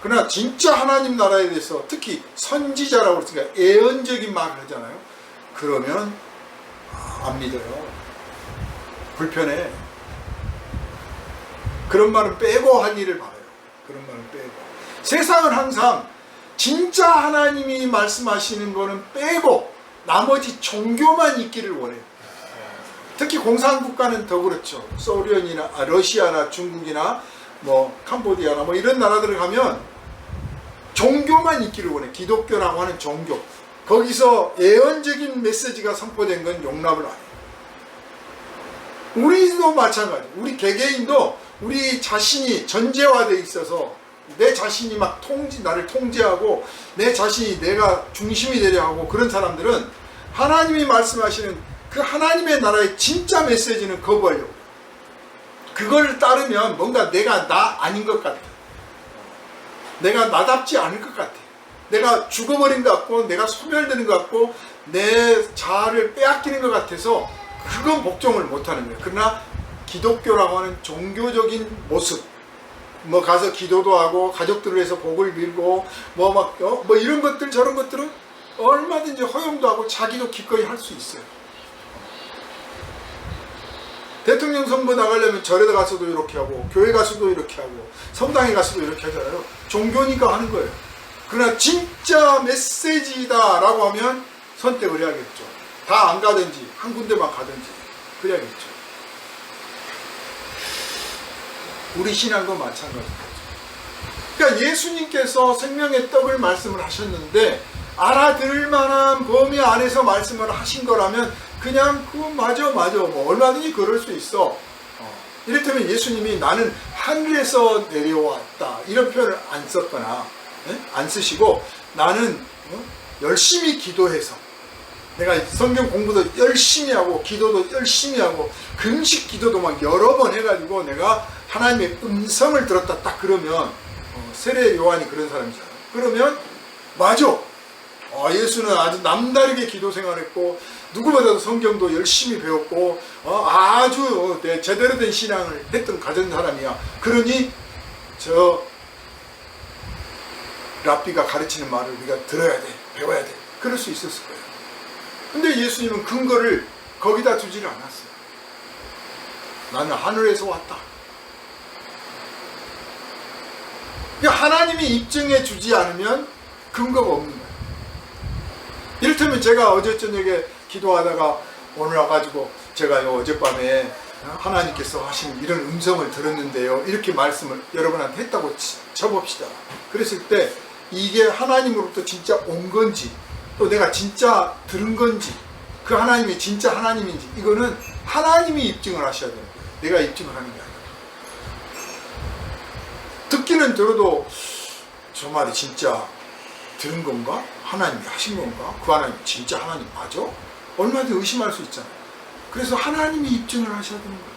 그러나 진짜 하나님 나라에 대해서 특히 선지자라고 그랬으니까 예언적인 말을 하잖아요. 그러면 안 믿어요. 불편해. 그런 말은 빼고 할 일을 바라요. 그런 말은 빼고. 세상은 항상 진짜 하나님이 말씀하시는 거는 빼고 나머지 종교만 있기를 원해요. 특히 공산국가는 더 그렇죠. 소련이나 러시아나 중국이나 뭐 캄보디아나 뭐 이런 나라들을 가면 종교만 있기를 원해. 기독교라고 하는 종교. 거기서 예언적인 메시지가 선포된 건 용납을 안 해요. 우리도 마찬가지. 우리 개개인도 우리 자신이 전제화되어 있어서 내 자신이 막 나를 통제하고 내 자신이 내가 중심이 되려 하고 그런 사람들은 하나님이 말씀하시는 그 하나님의 나라의 진짜 메시지는 거부하려고. 그걸 따르면 뭔가 내가 나 아닌 것 같아. 내가 나답지 않을 것 같아. 내가 죽어버린 것 같고 내가 소멸되는 것 같고 내 자아를 빼앗기는 것 같아서 그건 복종을 못하는 거예요. 그러나 기독교라고 하는 종교적인 모습, 뭐 가서 기도도 하고 가족들을 위해서 복을 빌고 뭐 이런 것들 저런 것들은 얼마든지 허용도 하고 자기도 기꺼이 할 수 있어요. 대통령 선거 나가려면 절에 가서도 이렇게 하고 교회 가서도 이렇게 하고 성당에 가서도 이렇게 하잖아요. 종교니까 하는 거예요. 그러나 진짜 메시지다 라고 하면 선택을 해야겠죠. 다 안 가든지 한 군데만 가든지 그래야겠죠. 우리 신앙도 마찬가지죠. 그러니까 예수님께서 생명의 떡을 말씀을 하셨는데 알아들을 만한 범위 안에서 말씀을 하신 거라면 그냥 맞아 뭐 얼마든지 그럴 수 있어. 이를테면 예수님이 나는 하늘에서 내려왔다 이런 표현을 안 썼거나 안 쓰시고 나는 열심히 기도해서 내가 성경 공부도 열심히 하고 기도도 열심히 하고 금식 기도도 막 여러 번 해가지고 내가 하나님의 음성을 들었다 딱 그러면 세례 요한이 그런 사람이잖아요. 그러면 맞아. 예수는 아주 남다르게 기도 생활했고 누구보다도 성경도 열심히 배웠고 아주 제대로 된 신앙을 가진 사람이야. 그러니 저 랍비가 가르치는 말을 우리가 들어야 돼, 배워야 돼. 그럴 수 있었을 거예요. 근데 예수님은 근거를 거기다 두지를 않았어요. 나는 하늘에서 왔다. 그러니까 하나님이 입증해 주지 않으면 근거가 없는 거예요. 이를테면 제가 어제 저녁에 기도하다가 오늘 와가지고 제가 어젯밤에 하나님께서 하신 이런 음성을 들었는데요, 이렇게 말씀을 여러분한테 했다고 쳐봅시다. 그랬을 때 이게 하나님으로부터 진짜 온 건지, 또 내가 진짜 들은 건지, 그 하나님이 진짜 하나님인지, 이거는 하나님이 입증을 하셔야 돼요. 내가 입증을 하는 게 아니라. 듣기는 들어도 저 말이 진짜 들은 건가? 하나님이 하신 건가? 그 하나님 진짜 하나님 맞아? 얼마든지 의심할 수 있잖아요. 그래서 하나님이 입증을 하셔야 되는 거예요.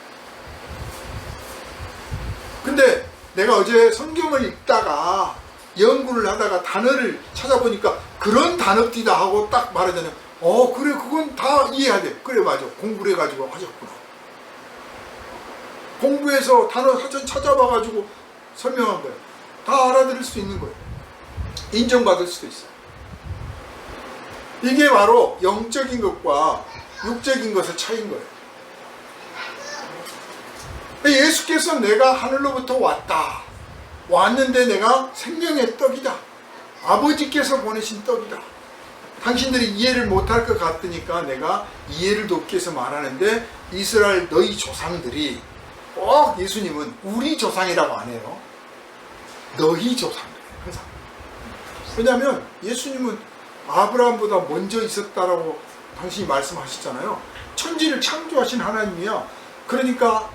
근데 내가 어제 성경을 읽다가 연구를 하다가 단어를 찾아보니까 그런 단어띠다 하고 딱 말하잖아요. 그래, 그건 다 이해해야 돼. 그래, 맞아. 공부를 해가지고 하셨구나. 공부해서 단어 사전 찾아봐가지고 설명한 거예요. 다 알아들을 수 있는 거예요. 인정받을 수도 있어요. 이게 바로 영적인 것과 육적인 것의 차이인 거예요. 예수께서 내가 하늘로부터 왔는데 내가 생명의 떡이다. 아버지께서 보내신 떡이다. 당신들이 이해를 못할 것 같으니까 내가 이해를 돕기 위해서 말하는데, 이스라엘 너희 조상들이, 꼭 예수님은 우리 조상이라고 안 해요. 너희 조상들. 항상. 왜냐하면 예수님은 아브라함보다 먼저 있었다라고 당신이 말씀하셨잖아요. 천지를 창조하신 하나님이야. 그러니까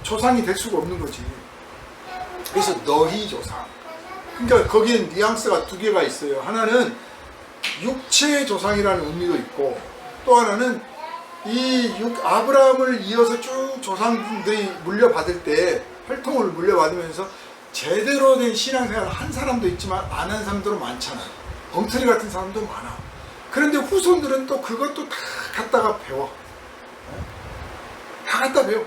조상이 될 수가 없는 거지. 그래서 너희 조상. 그러니까 거기엔 뉘앙스가 두 개가 있어요. 하나는 육체의 조상이라는 의미도 있고, 또 하나는 아브라함을 이어서 쭉 조상들이 물려받을 때, 혈통을 물려받으면서 제대로 된 신앙생활을 한 사람도 있지만 안 한 사람들은 많잖아요. 엉터리 같은 사람도 많아. 그런데 후손들은 또 그것도 다 갖다가 배워. 다 갖다 배워.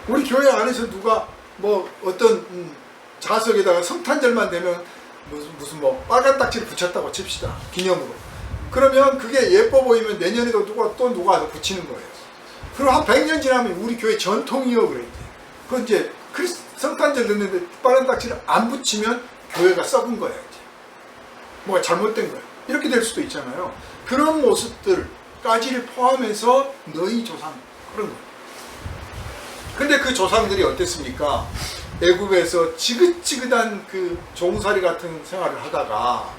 우리 교회 안에서 누가 뭐 어떤 자석에다가 성탄절만 되면 무슨 뭐 빨간 딱지를 붙였다고 칩시다. 기념으로. 그러면 그게 예뻐 보이면 내년에도 누가 와서 붙이는 거예요. 그리고 한 100년 지나면 우리 교회 전통이요, 그래. 그 이제 성탄절 됐는데 빨간 딱지를 안 붙이면 교회가 썩은 거예요. 이제. 뭐가 잘못된 거예요. 이렇게 될 수도 있잖아요. 그런 모습들까지를 포함해서 너희 조상, 그런 거예요. 근데 그 조상들이 어땠습니까? 애굽에서 지긋지긋한 그 종살이 같은 생활을 하다가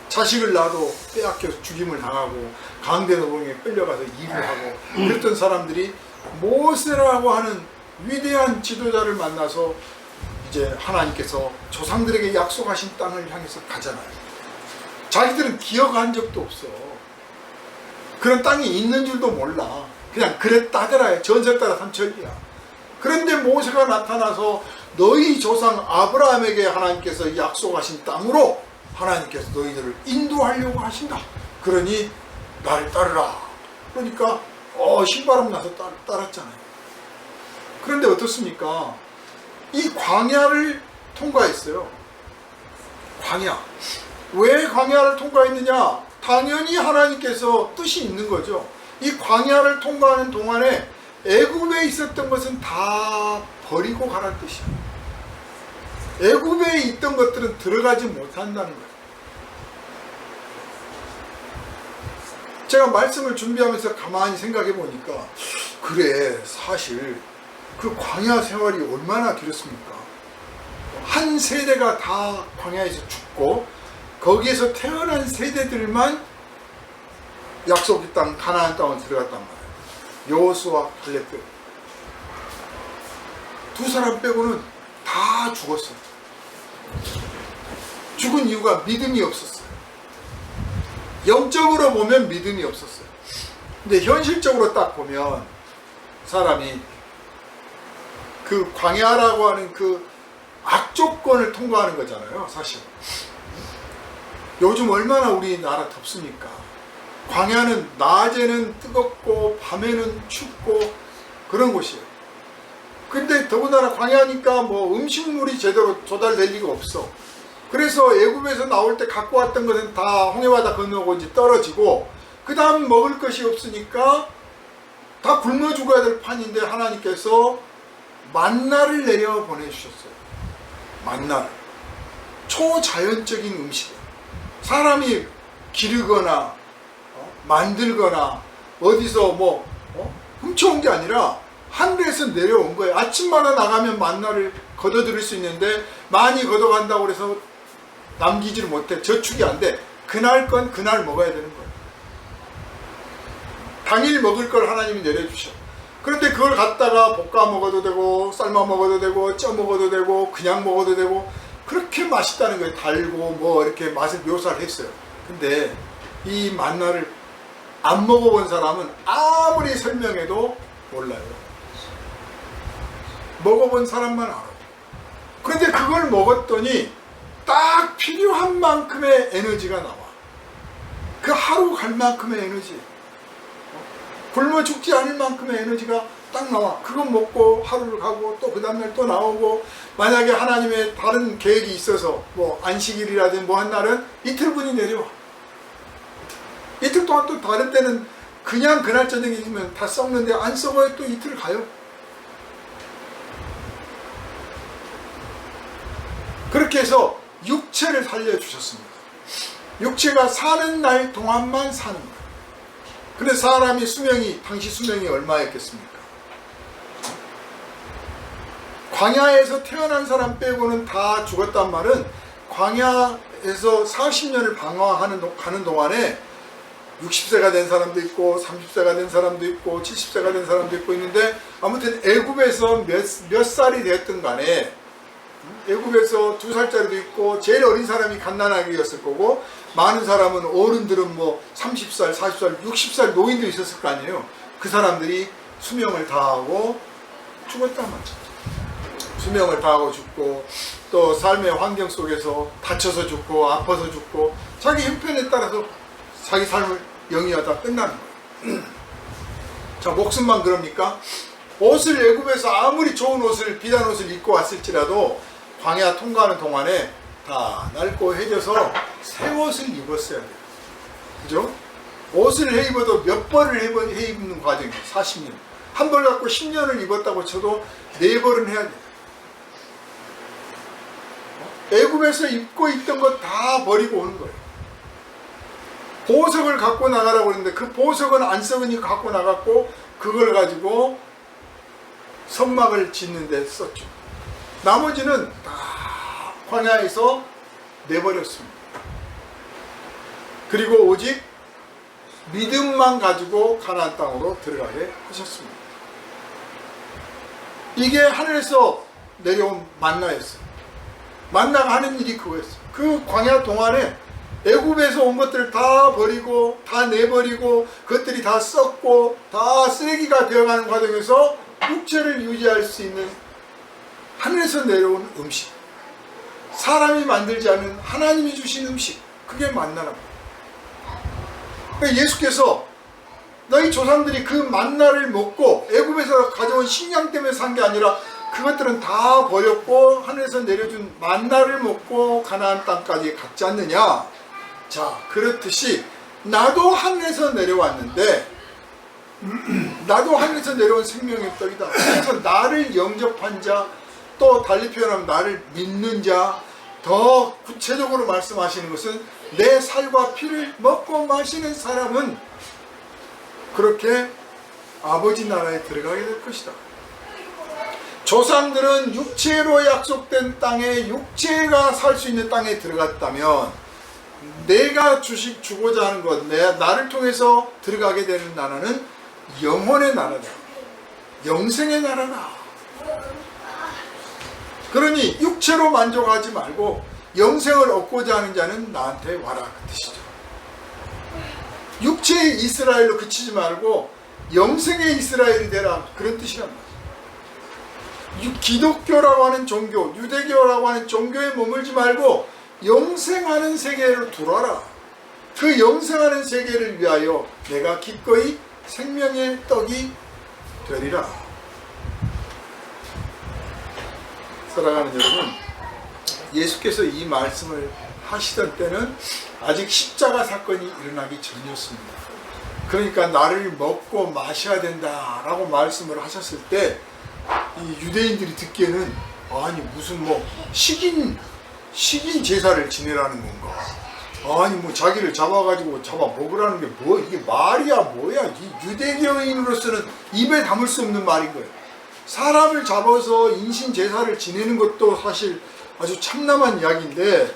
자식을 낳아도 빼앗겨서 죽임을 당하고 강대 노동에 끌려가서 일을 하고 그랬던 사람들이 모세라고 하는 위대한 지도자를 만나서 이제 하나님께서 조상들에게 약속하신 땅을 향해서 가잖아요. 자기들은 기억한 적도 없어. 그런 땅이 있는 줄도 몰라. 그냥 그랬다더라. 전설 따라 삼천리야. 그런데 모세가 나타나서 너희 조상 아브라함에게 하나님께서 약속하신 땅으로 하나님께서 너희들을 인도하려고 하신다. 그러니 나를 따르라. 그러니까 신바람 나서 따랐잖아요. 그런데 어떻습니까? 이 광야를 통과했어요. 광야. 왜 광야를 통과했느냐? 당연히 하나님께서 뜻이 있는 거죠. 이 광야를 통과하는 동안에 애굽에 있었던 것은 다 버리고 가라는 뜻이에요. 애굽에 있던 것들은 들어가지 못한다는 거예요. 제가 말씀을 준비하면서 가만히 생각해 보니까 그래, 사실 그 광야 생활이 얼마나 길었습니까? 한 세대가 다 광야에서 죽고 거기에서 태어난 세대들만 약속의 땅 가나안 땅을 들어갔단 말이에요. 여호수아 갈렙 빼고 두 사람 빼고는 다 죽었어요. 죽은 이유가 믿음이 없었어요. 영적으로 보면 믿음이 없었어요. 근데 현실적으로 딱 보면 사람이 그 광야라고 하는 그 악조건을 통과하는 거잖아요, 사실. 요즘 얼마나 우리나라 덥습니까? 광야는 낮에는 뜨겁고 밤에는 춥고 그런 곳이에요. 근데 더군다나 광야니까 뭐 음식물이 제대로 조달될 리가 없어. 그래서 애굽에서 나올 때 갖고 왔던 것은 다 홍해바다 건너고 이제 떨어지고, 그 다음 먹을 것이 없으니까 다 굶어 죽어야 될 판인데 하나님께서 만나를 내려 보내주셨어요. 만나를. 초자연적인 음식이에요. 사람이 기르거나 만들거나 어디서 훔쳐온 게 아니라 하늘에서 내려온 거예요. 아침마다 나가면 만나를 걷어들일 수 있는데 많이 걷어간다고 해서 남기지를 못해. 저축이 안 돼. 그날 건 그날 먹어야 되는 거예요. 당일 먹을 걸 하나님이 내려주셔. 그런데 그걸 갖다가 볶아 먹어도 되고 삶아 먹어도 되고 쪄 먹어도 되고 그냥 먹어도 되고 그렇게 맛있다는 거예요. 달고 이렇게 맛을 묘사를 했어요. 근데 이 만나를 안 먹어본 사람은 아무리 설명해도 몰라요. 먹어본 사람만 알아. 그런데 그걸 먹었더니 딱 필요한 만큼의 에너지가 나와. 그 하루 갈 만큼의 에너지. 굶어 죽지 않을 만큼의 에너지가 딱 나와. 그거 먹고 하루를 가고 또 그 다음날 또 나오고, 만약에 하나님의 다른 계획이 있어서 안식일이라든 한 날은 이틀분이 내려와. 이틀 동안 또 다른 때는 그냥 그날 저녁에 있으면 다 썩는데 안 썩어야 또 이틀 가요. 그렇게 해서 육체를 살려주셨습니다. 육체가 사는 날 동안만 사는 거예요. 근데 사람이 당시 수명이 얼마였겠습니까? 광야에서 태어난 사람 빼고는 다 죽었단 말은, 광야에서 40년을 가는 동안에 60세가 된 사람도 있고 30세가 된 사람도 있고 70세가 된 사람도 있고 있는데, 아무튼 애굽에서 몇 살이 됐든 간에 애굽에서 2살짜리도 있고 제일 어린 사람이 갓난아기였을 거고, 많은 사람은 어른들은 30살, 40살, 60살 노인도 있었을 거 아니에요. 그 사람들이 수명을 다하고 죽었단 말이죠. 수명을 다하고 죽고, 또 삶의 환경 속에서 다쳐서 죽고 아파서 죽고, 자기 형편에 따라서 자기 삶을 영위하다 끝나는 거예요. 자, 목숨만 그럽니까? 옷을 애굽에서 아무리 좋은 옷을, 비단 옷을 입고 왔을지라도 광야 통과하는 동안에 다 낡고 해져서 새 옷을 입었어야 돼요. 그죠? 옷을 해 입어도 몇 벌을 해 입는 과정이에요. 40년. 한 벌 갖고 10년을 입었다고 쳐도 4벌은 해야 돼요. 애굽에서 입고 있던 거 다 버리고 오는 거예요. 보석을 갖고 나가라고 그랬는데 그 보석은 안 썩으니 갖고 나갔고, 그걸 가지고 성막을 짓는 데 썼죠. 나머지는 다 광야에서 내버렸습니다. 그리고 오직 믿음만 가지고 가나안 땅으로 들어가게 하셨습니다. 이게 하늘에서 내려온 만나였어요. 만나가 하는 일이 그거였어요. 그 광야 동안에 애굽에서 온 것들을 다 버리고 다 내버리고 그것들이 다 썩고 다 쓰레기가 되어가는 과정에서 육체를 유지할 수 있는 하늘에서 내려온 음식, 사람이 만들지 않은 하나님이 주신 음식, 그게 만나랍니다. 그러니까 예수께서 너희 조상들이 그 만나를 먹고 애굽에서 가져온 식량 때문에 산 게 아니라 그것들은 다 버렸고 하늘에서 내려준 만나를 먹고 가나안 땅까지 갔지 않느냐. 자, 그렇듯이 나도 하늘에서 내려왔는데 나도 하늘에서 내려온 생명의 떡이다. 그래서 나를 영접한 자, 또 달리 표현하면 나를 믿는 자, 더 구체적으로 말씀하시는 것은 내 살과 피를 먹고 마시는 사람은 그렇게 아버지 나라에 들어가게 될 것이다. 조상들은 육체로 약속된 땅에, 육체가 살 수 있는 땅에 들어갔다면 내가 주고자 하는 것, 나를 통해서 들어가게 되는 나라는 영혼의 나라다. 영생의 나라다. 그러니 육체로 만족하지 말고 영생을 얻고자 하는 자는 나한테 와라, 그 뜻이죠. 육체의 이스라엘로 그치지 말고 영생의 이스라엘이 되라, 그런 뜻이란 말이에요. 기독교라고 하는 종교, 유대교라고 하는 종교에 머물지 말고 영생하는 세계로 들어와라. 그 영생하는 세계를 위하여 내가 기꺼이 생명의 떡이 되리라. 사랑하는 여러분, 예수께서 이 말씀을 하시던 때는 아직 십자가 사건이 일어나기 전이었습니다. 그러니까 나를 먹고 마셔야 된다라고 말씀을 하셨을 때 이 유대인들이 듣기에는 아니 무슨 식인 제사를 지내라는 건가, 아니 뭐 자기를 잡아가지고 잡아 먹으라는 게 뭐 이게 말이야 뭐야. 이 유대교인으로서는 입에 담을 수 없는 말인 거예요. 사람을 잡아서 인신 제사를 지내는 것도 사실 아주 참남한 이야기인데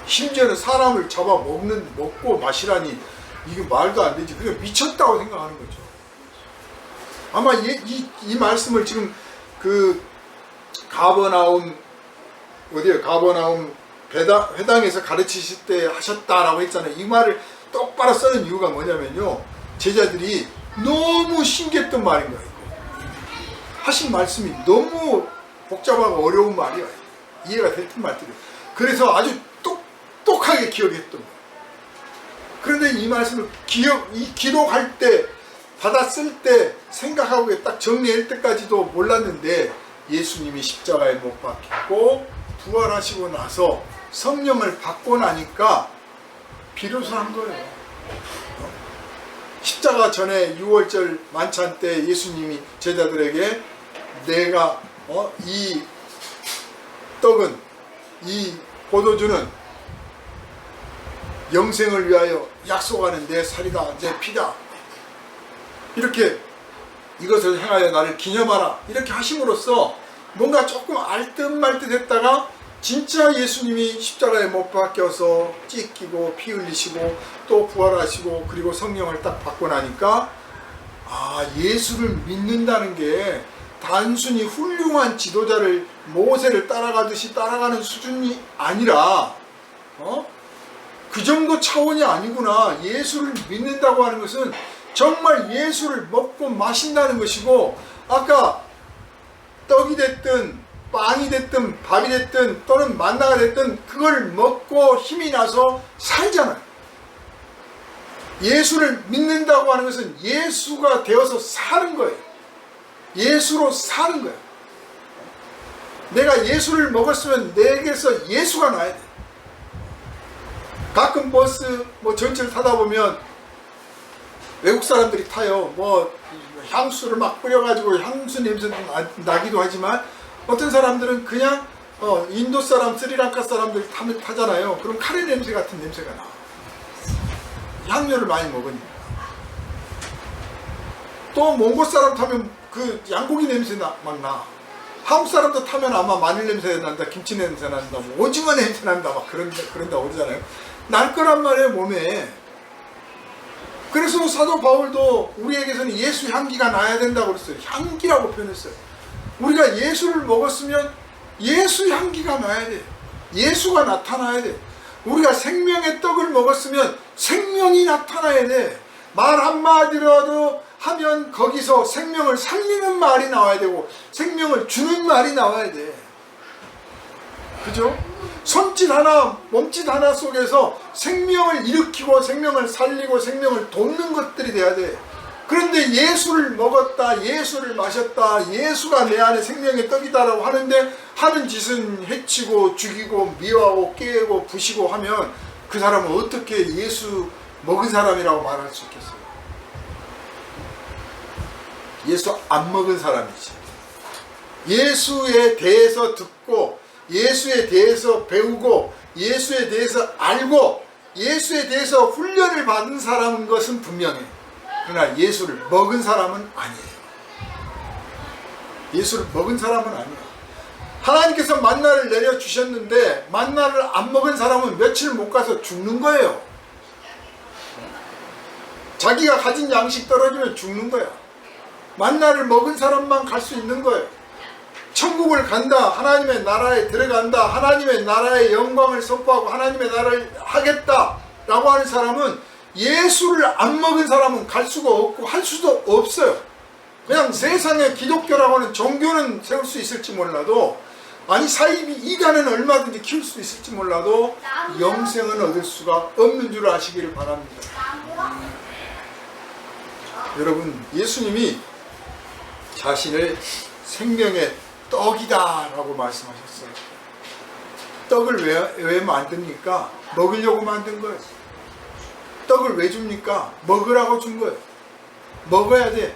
심지어는 사람을 잡아 먹고 마시라니 이게 말도 안 되지. 그냥 미쳤다고 생각하는 거죠. 아마 이 말씀을 지금 그 가버나움 어디요? 가버나움 회당에서 가르치실 때 하셨다라고 했잖아요. 이 말을 똑바로 쓰는 이유가 뭐냐면요. 제자들이 너무 신기했던 말인 거예요. 하신 말씀이 너무 복잡하고 어려운 말이야. 이해가 될 듯 말 듯. 그래서 아주 똑똑하게 기억했던 거예요. 그런데 이 말씀을 기록할 때, 받았을 때, 생각하고 딱 정리할 때까지도 몰랐는데 예수님이 십자가에 못 박히고 부활하시고 나서 성령을 받고 나니까 비로소 한 거예요. 십자가 전에 6월절 만찬 때 예수님이 제자들에게 내가 이 떡은 이 포도주는 영생을 위하여 약속하는 내 살이다 내 피다 이렇게 이것을 행하여 나를 기념하라 이렇게 하심으로써 뭔가 조금 알듯 말듯 했다가 진짜 예수님이 십자가에 못 박혀서 찢기고 피 흘리시고 또 부활하시고 그리고 성령을 딱 받고 나니까 아 예수를 믿는다는 게 단순히 훌륭한 지도자를 모세를 따라가듯이 따라가는 수준이 아니라 그 정도 차원이 아니구나. 예수를 믿는다고 하는 것은 정말 예수를 먹고 마신다는 것이고 아까 떡이 됐든 빵이 됐든 밥이 됐든 또는 만나가 됐든 그걸 먹고 힘이 나서 살잖아요. 예수를 믿는다고 하는 것은 예수가 되어서 사는 거예요. 예수로 사는 거예요. 내가 예수를 먹었으면 내게서 예수가 나야 돼. 가끔 버스 전철 타다 보면 외국 사람들이 타요. 향수를 막 뿌려가지고 향수 냄새 나기도 하지만 어떤 사람들은 그냥 인도 사람, 스리랑카 사람들 타잖아요. 그럼 카레 냄새 같은 냄새가 나. 향료를 많이 먹으니까. 또 몽골 사람 타면 그 양고기 냄새 막 나. 한국 사람도 타면 아마 마늘 냄새 난다, 김치 냄새 난다, 오징어 냄새 난다, 막 그런다고 그러잖아요. 날 거란 말이에요, 몸에. 그래서 사도 바울도 우리에게서는 예수 향기가 나야 된다고 그랬어요. 향기라고 표현했어요. 우리가 예수를 먹었으면 예수 향기가 나야 돼. 예수가 나타나야 돼. 우리가 생명의 떡을 먹었으면 생명이 나타나야 돼. 말 한마디라도 하면 거기서 생명을 살리는 말이 나와야 되고 생명을 주는 말이 나와야 돼. 그죠? 손짓 하나, 몸짓 하나 속에서 생명을 일으키고 생명을 살리고 생명을 돕는 것들이 돼야 돼. 그런데 예수를 먹었다, 예수를 마셨다, 예수가 내 안에 생명의 떡이다라고 하는데 하는 짓은 해치고 죽이고 미워하고 깨고 부시고 하면 그 사람은 어떻게 예수 먹은 사람이라고 말할 수 있겠어요? 예수 안 먹은 사람이지. 예수에 대해서 듣고 예수에 대해서 배우고 예수에 대해서 알고 예수에 대해서 훈련을 받은 사람인 것은 분명해. 그러나 예수를 먹은 사람은 아니에요. 예수를 먹은 사람은 아니에요. 하나님께서 만나를 내려주셨는데 만나를 안 먹은 사람은 며칠 못 가서 죽는 거예요. 자기가 가진 양식 떨어지면 죽는 거야. 만나를 먹은 사람만 갈 수 있는 거예요. 천국을 간다, 하나님의 나라에 들어간다, 하나님의 나라의 영광을 선포하고 하나님의 나라를 하겠다 라고 하는 사람은 예수를 안 먹은 사람은 갈 수가 없고 할 수도 없어요. 그냥 세상에 기독교라고 하는 종교는 세울 수 있을지 몰라도 아니 사이비 이단은 얼마든지 키울 수 있을지 몰라도 영생은 얻을 수가 없는 줄 아시기를 바랍니다. 여러분 예수님이 자신을 생명의 떡이다 라고 말씀하셨어요. 떡을 왜 만듭니까? 먹으려고 만든 거예요. 떡을 왜 줍니까? 먹으라고 준 거예요. 먹어야 돼.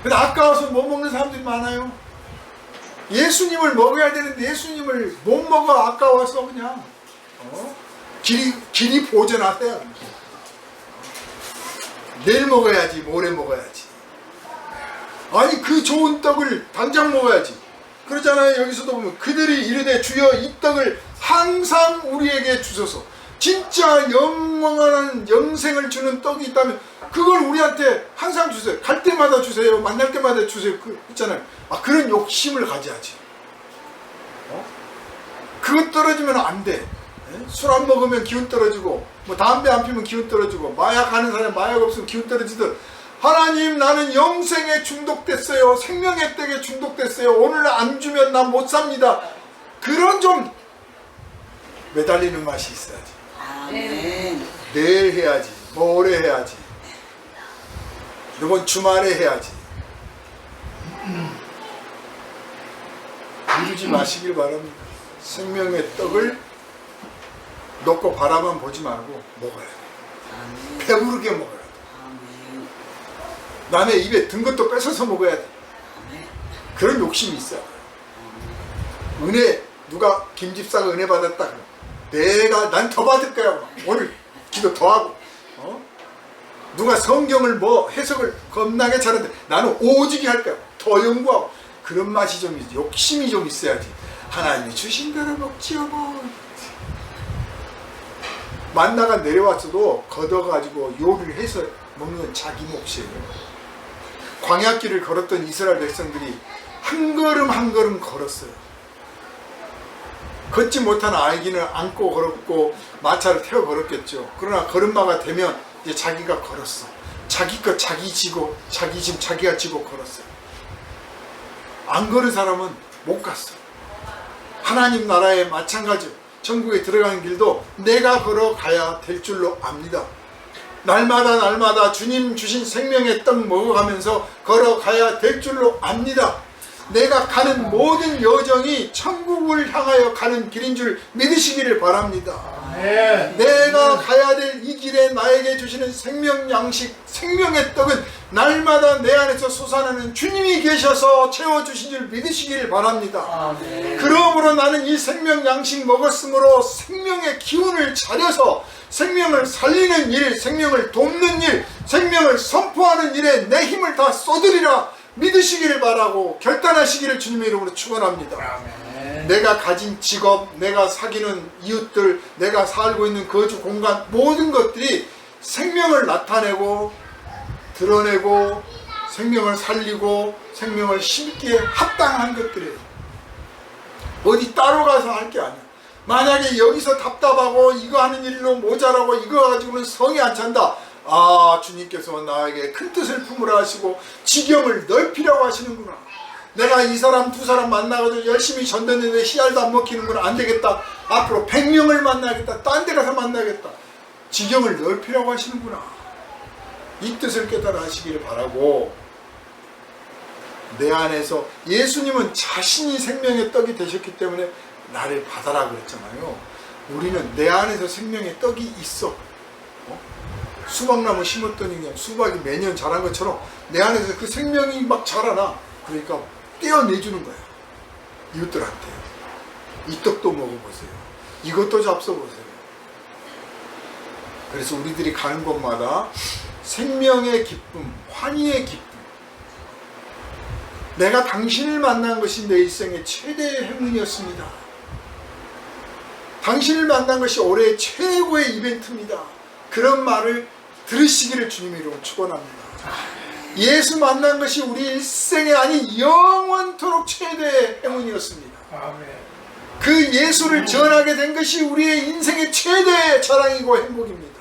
근데 아까워서 못 먹는 사람들이 많아요. 예수님을 먹어야 되는데 예수님을 못 먹어. 아까워서 그냥 길이 보존하세요. 내일 먹어야지, 모레 먹어야지. 아니 그 좋은 떡을 당장 먹어야지. 그러잖아요. 여기서도 보면 그들이 이르되 주여 이 떡을 항상 우리에게 주소서. 진짜 영원한 영생을 주는 떡이 있다면 그걸 우리한테 항상 주세요. 갈 때마다 주세요. 만날 때마다 주세요. 그 있잖아요. 그런 욕심을 가져야지. 그것 떨어지면 안 돼. 술 안 먹으면 기운 떨어지고, 뭐 담배 안 피면 기운 떨어지고, 마약 하는 사람 마약 없으면 기운 떨어지듯, 하나님 나는 영생에 중독됐어요. 생명의 떡에 중독됐어요. 오늘 안 주면 난 못 삽니다. 그런 좀 매달리는 맛이 있어야지. 아멘. 내일 해야지, 모레 해야지, 이번 주말에 해야지. 미루지 마시길 바랍니다. 생명의 떡을 놓고 바라만 보지 말고 먹어야 돼. 아멘. 배부르게 먹어야 돼. 아멘. 남의 입에 든 것도 뺏어서 먹어야 돼. 아멘. 그런 욕심이 있어요. 은혜, 누가 김 집사가 은혜 받았다 그러면 난 더 받을 거야. 오늘 기도 더 하고. 누가 성경을 뭐 해석을 겁나게 잘하는데 나는 오직이 할 거야. 더 연구하고. 그런 맛이 좀 있지. 욕심이 좀 있어야지. 하나님이 주신 대로 먹지요 뭐. 만나가 내려왔어도 걷어가지고 요리를 해서 먹는 건 자기 몫이에요. 광야길을 걸었던 이스라엘 백성들이 한 걸음 한 걸음 걸었어요. 걷지 못한 아기는 안고 걸었고 마차를 태워 걸었겠죠. 그러나 걸음마가 되면 이제 자기가 걸었어. 자기 것 자기 지고 자기 짐 자기가 지고 걸었어요. 안 걸은 사람은 못 갔어. 하나님 나라에 마찬가지요. 천국에 들어가는 길도 내가 걸어가야 될 줄로 압니다. 날마다 주님 주신 생명의 떡 먹어가면서 걸어가야 될 줄로 압니다. 내가 가는 모든 여정이 천국을 향하여 가는 길인 줄 믿으시기를 바랍니다. 내가 가야 될 이 길에 나에게 주시는 생명 양식, 생명의 떡은 날마다 내 안에서 솟아나는 주님이 계셔서 채워주신 줄 믿으시기를 바랍니다. 그러므로 나는 이 생명 양식 먹었으므로 생명의 기운을 차려서 생명을 살리는 일, 생명을 돕는 일, 생명을 선포하는 일에 내 힘을 다 쏟으리라 믿으시기를 바라고 결단하시기를 주님의 이름으로 축원합니다. 내가 가진 직업, 내가 사귀는 이웃들, 내가 살고 있는 거주 공간, 모든 것들이 생명을 나타내고 드러내고 생명을 살리고 생명을 심기에 합당한 것들이에요. 어디 따로 가서 할 게 아니야. 만약에 여기서 답답하고 이거 하는 일로 모자라고 이거 가지고는 성이 안 찬다. 주님께서 나에게 큰 뜻을 품으라 하시고 지경을 넓히라고 하시는구나. 내가 이 사람 두 사람 만나가지고 열심히 전도했는데 씨알도 안 먹히는구나. 안 되겠다. 앞으로 100명을 만나겠다. 딴 데 가서 만나겠다. 지경을 넓히라고 하시는구나. 이 뜻을 깨달아 하시기를 바라고, 내 안에서 예수님은 자신이 생명의 떡이 되셨기 때문에 나를 받아라 그랬잖아요. 우리는 내 안에서 생명의 떡이 있어. 수박나무 심었더니 그냥 수박이 매년 자란 것처럼 내 안에서 그 생명이 막 자라나. 그러니까 떼어내주는 거야. 이웃들한테. 이 떡도 먹어보세요. 이것도 잡숴보세요. 그래서 우리들이 가는 곳마다 생명의 기쁨, 환희의 기쁨. 내가 당신을 만난 것이 내 일생의 최대의 행운이었습니다. 당신을 만난 것이 올해의 최고의 이벤트입니다. 그런 말을 들으시기를 주님의 이름으로 축원합니다. 예수 만난 것이 우리 일생에 아니 영원토록 최대의 행운이었습니다. 그 예수를 전하게 된 것이 우리의 인생의 최대의 자랑이고 행복입니다.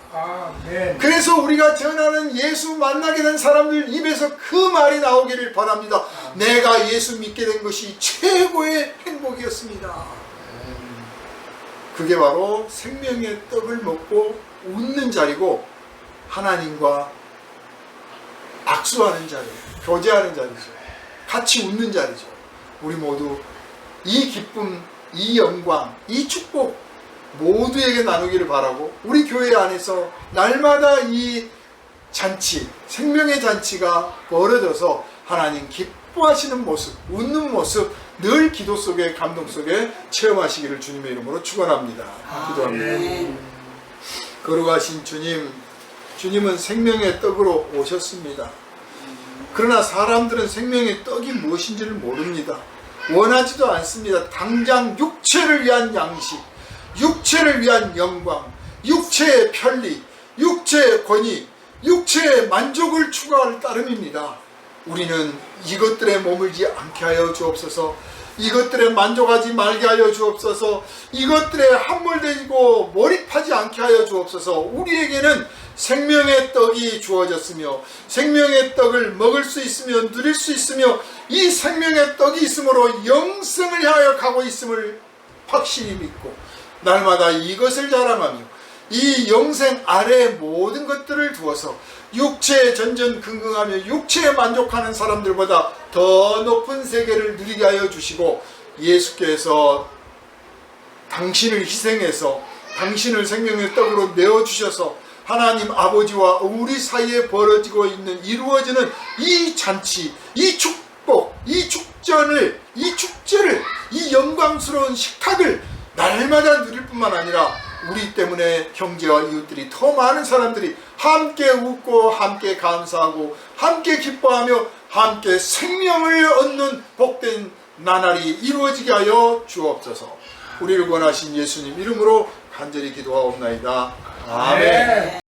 그래서 우리가 전하는 예수 만나게 된 사람들 입에서 그 말이 나오기를 바랍니다. 내가 예수 믿게 된 것이 최고의 행복이었습니다. 그게 바로 생명의 떡을 먹고 웃는 자리고 하나님과 악수하는 자리예요. 교제하는 자리죠. 같이 웃는 자리죠. 우리 모두 이 기쁨, 이 영광, 이 축복 모두에게 나누기를 바라고, 우리 교회 안에서 날마다 이 잔치, 생명의 잔치가 벌어져서 하나님 기뻐 기뻐하시는 모습, 웃는 모습 늘 기도 속에 감동 속에 체험하시기를 주님의 이름으로 축원합니다. 기도합니다. 아멘. 걸어가신 주님, 주님은 생명의 떡으로 오셨습니다. 그러나 사람들은 생명의 떡이 무엇인지를 모릅니다. 원하지도 않습니다. 당장 육체를 위한 양식, 육체를 위한 영광, 육체의 편리, 육체의 권위, 육체의 만족을 추구할 따름입니다. 우리는 이것들에 머물지 않게 하여 주옵소서. 이것들에 만족하지 말게 하여 주옵소서. 이것들에 함몰되고 몰입하지 않게 하여 주옵소서. 우리에게는 생명의 떡이 주어졌으며 생명의 떡을 먹을 수 있으며 누릴 수 있으며 이 생명의 떡이 있으므로 영생을 향하여 가고 있음을 확실히 믿고 날마다 이것을 자랑하며 이 영생 아래의 모든 것들을 두어서 육체에 전전긍긍하며 육체에 만족하는 사람들보다 더 높은 세계를 누리게 하여 주시고 예수께서 당신을 희생해서 당신을 생명의 떡으로 내어주셔서 하나님 아버지와 우리 사이에 벌어지고 있는 이루어지는 이 잔치, 이 축복, 이 축제를 이 영광스러운 식탁을 날마다 누릴 뿐만 아니라 우리 때문에 형제와 이웃들이 더 많은 사람들이 함께 웃고 함께 감사하고 함께 기뻐하며 함께 생명을 얻는 복된 나날이 이루어지게 하여 주옵소서. 우리를 원하신 예수님 이름으로 간절히 기도하옵나이다. 아멘.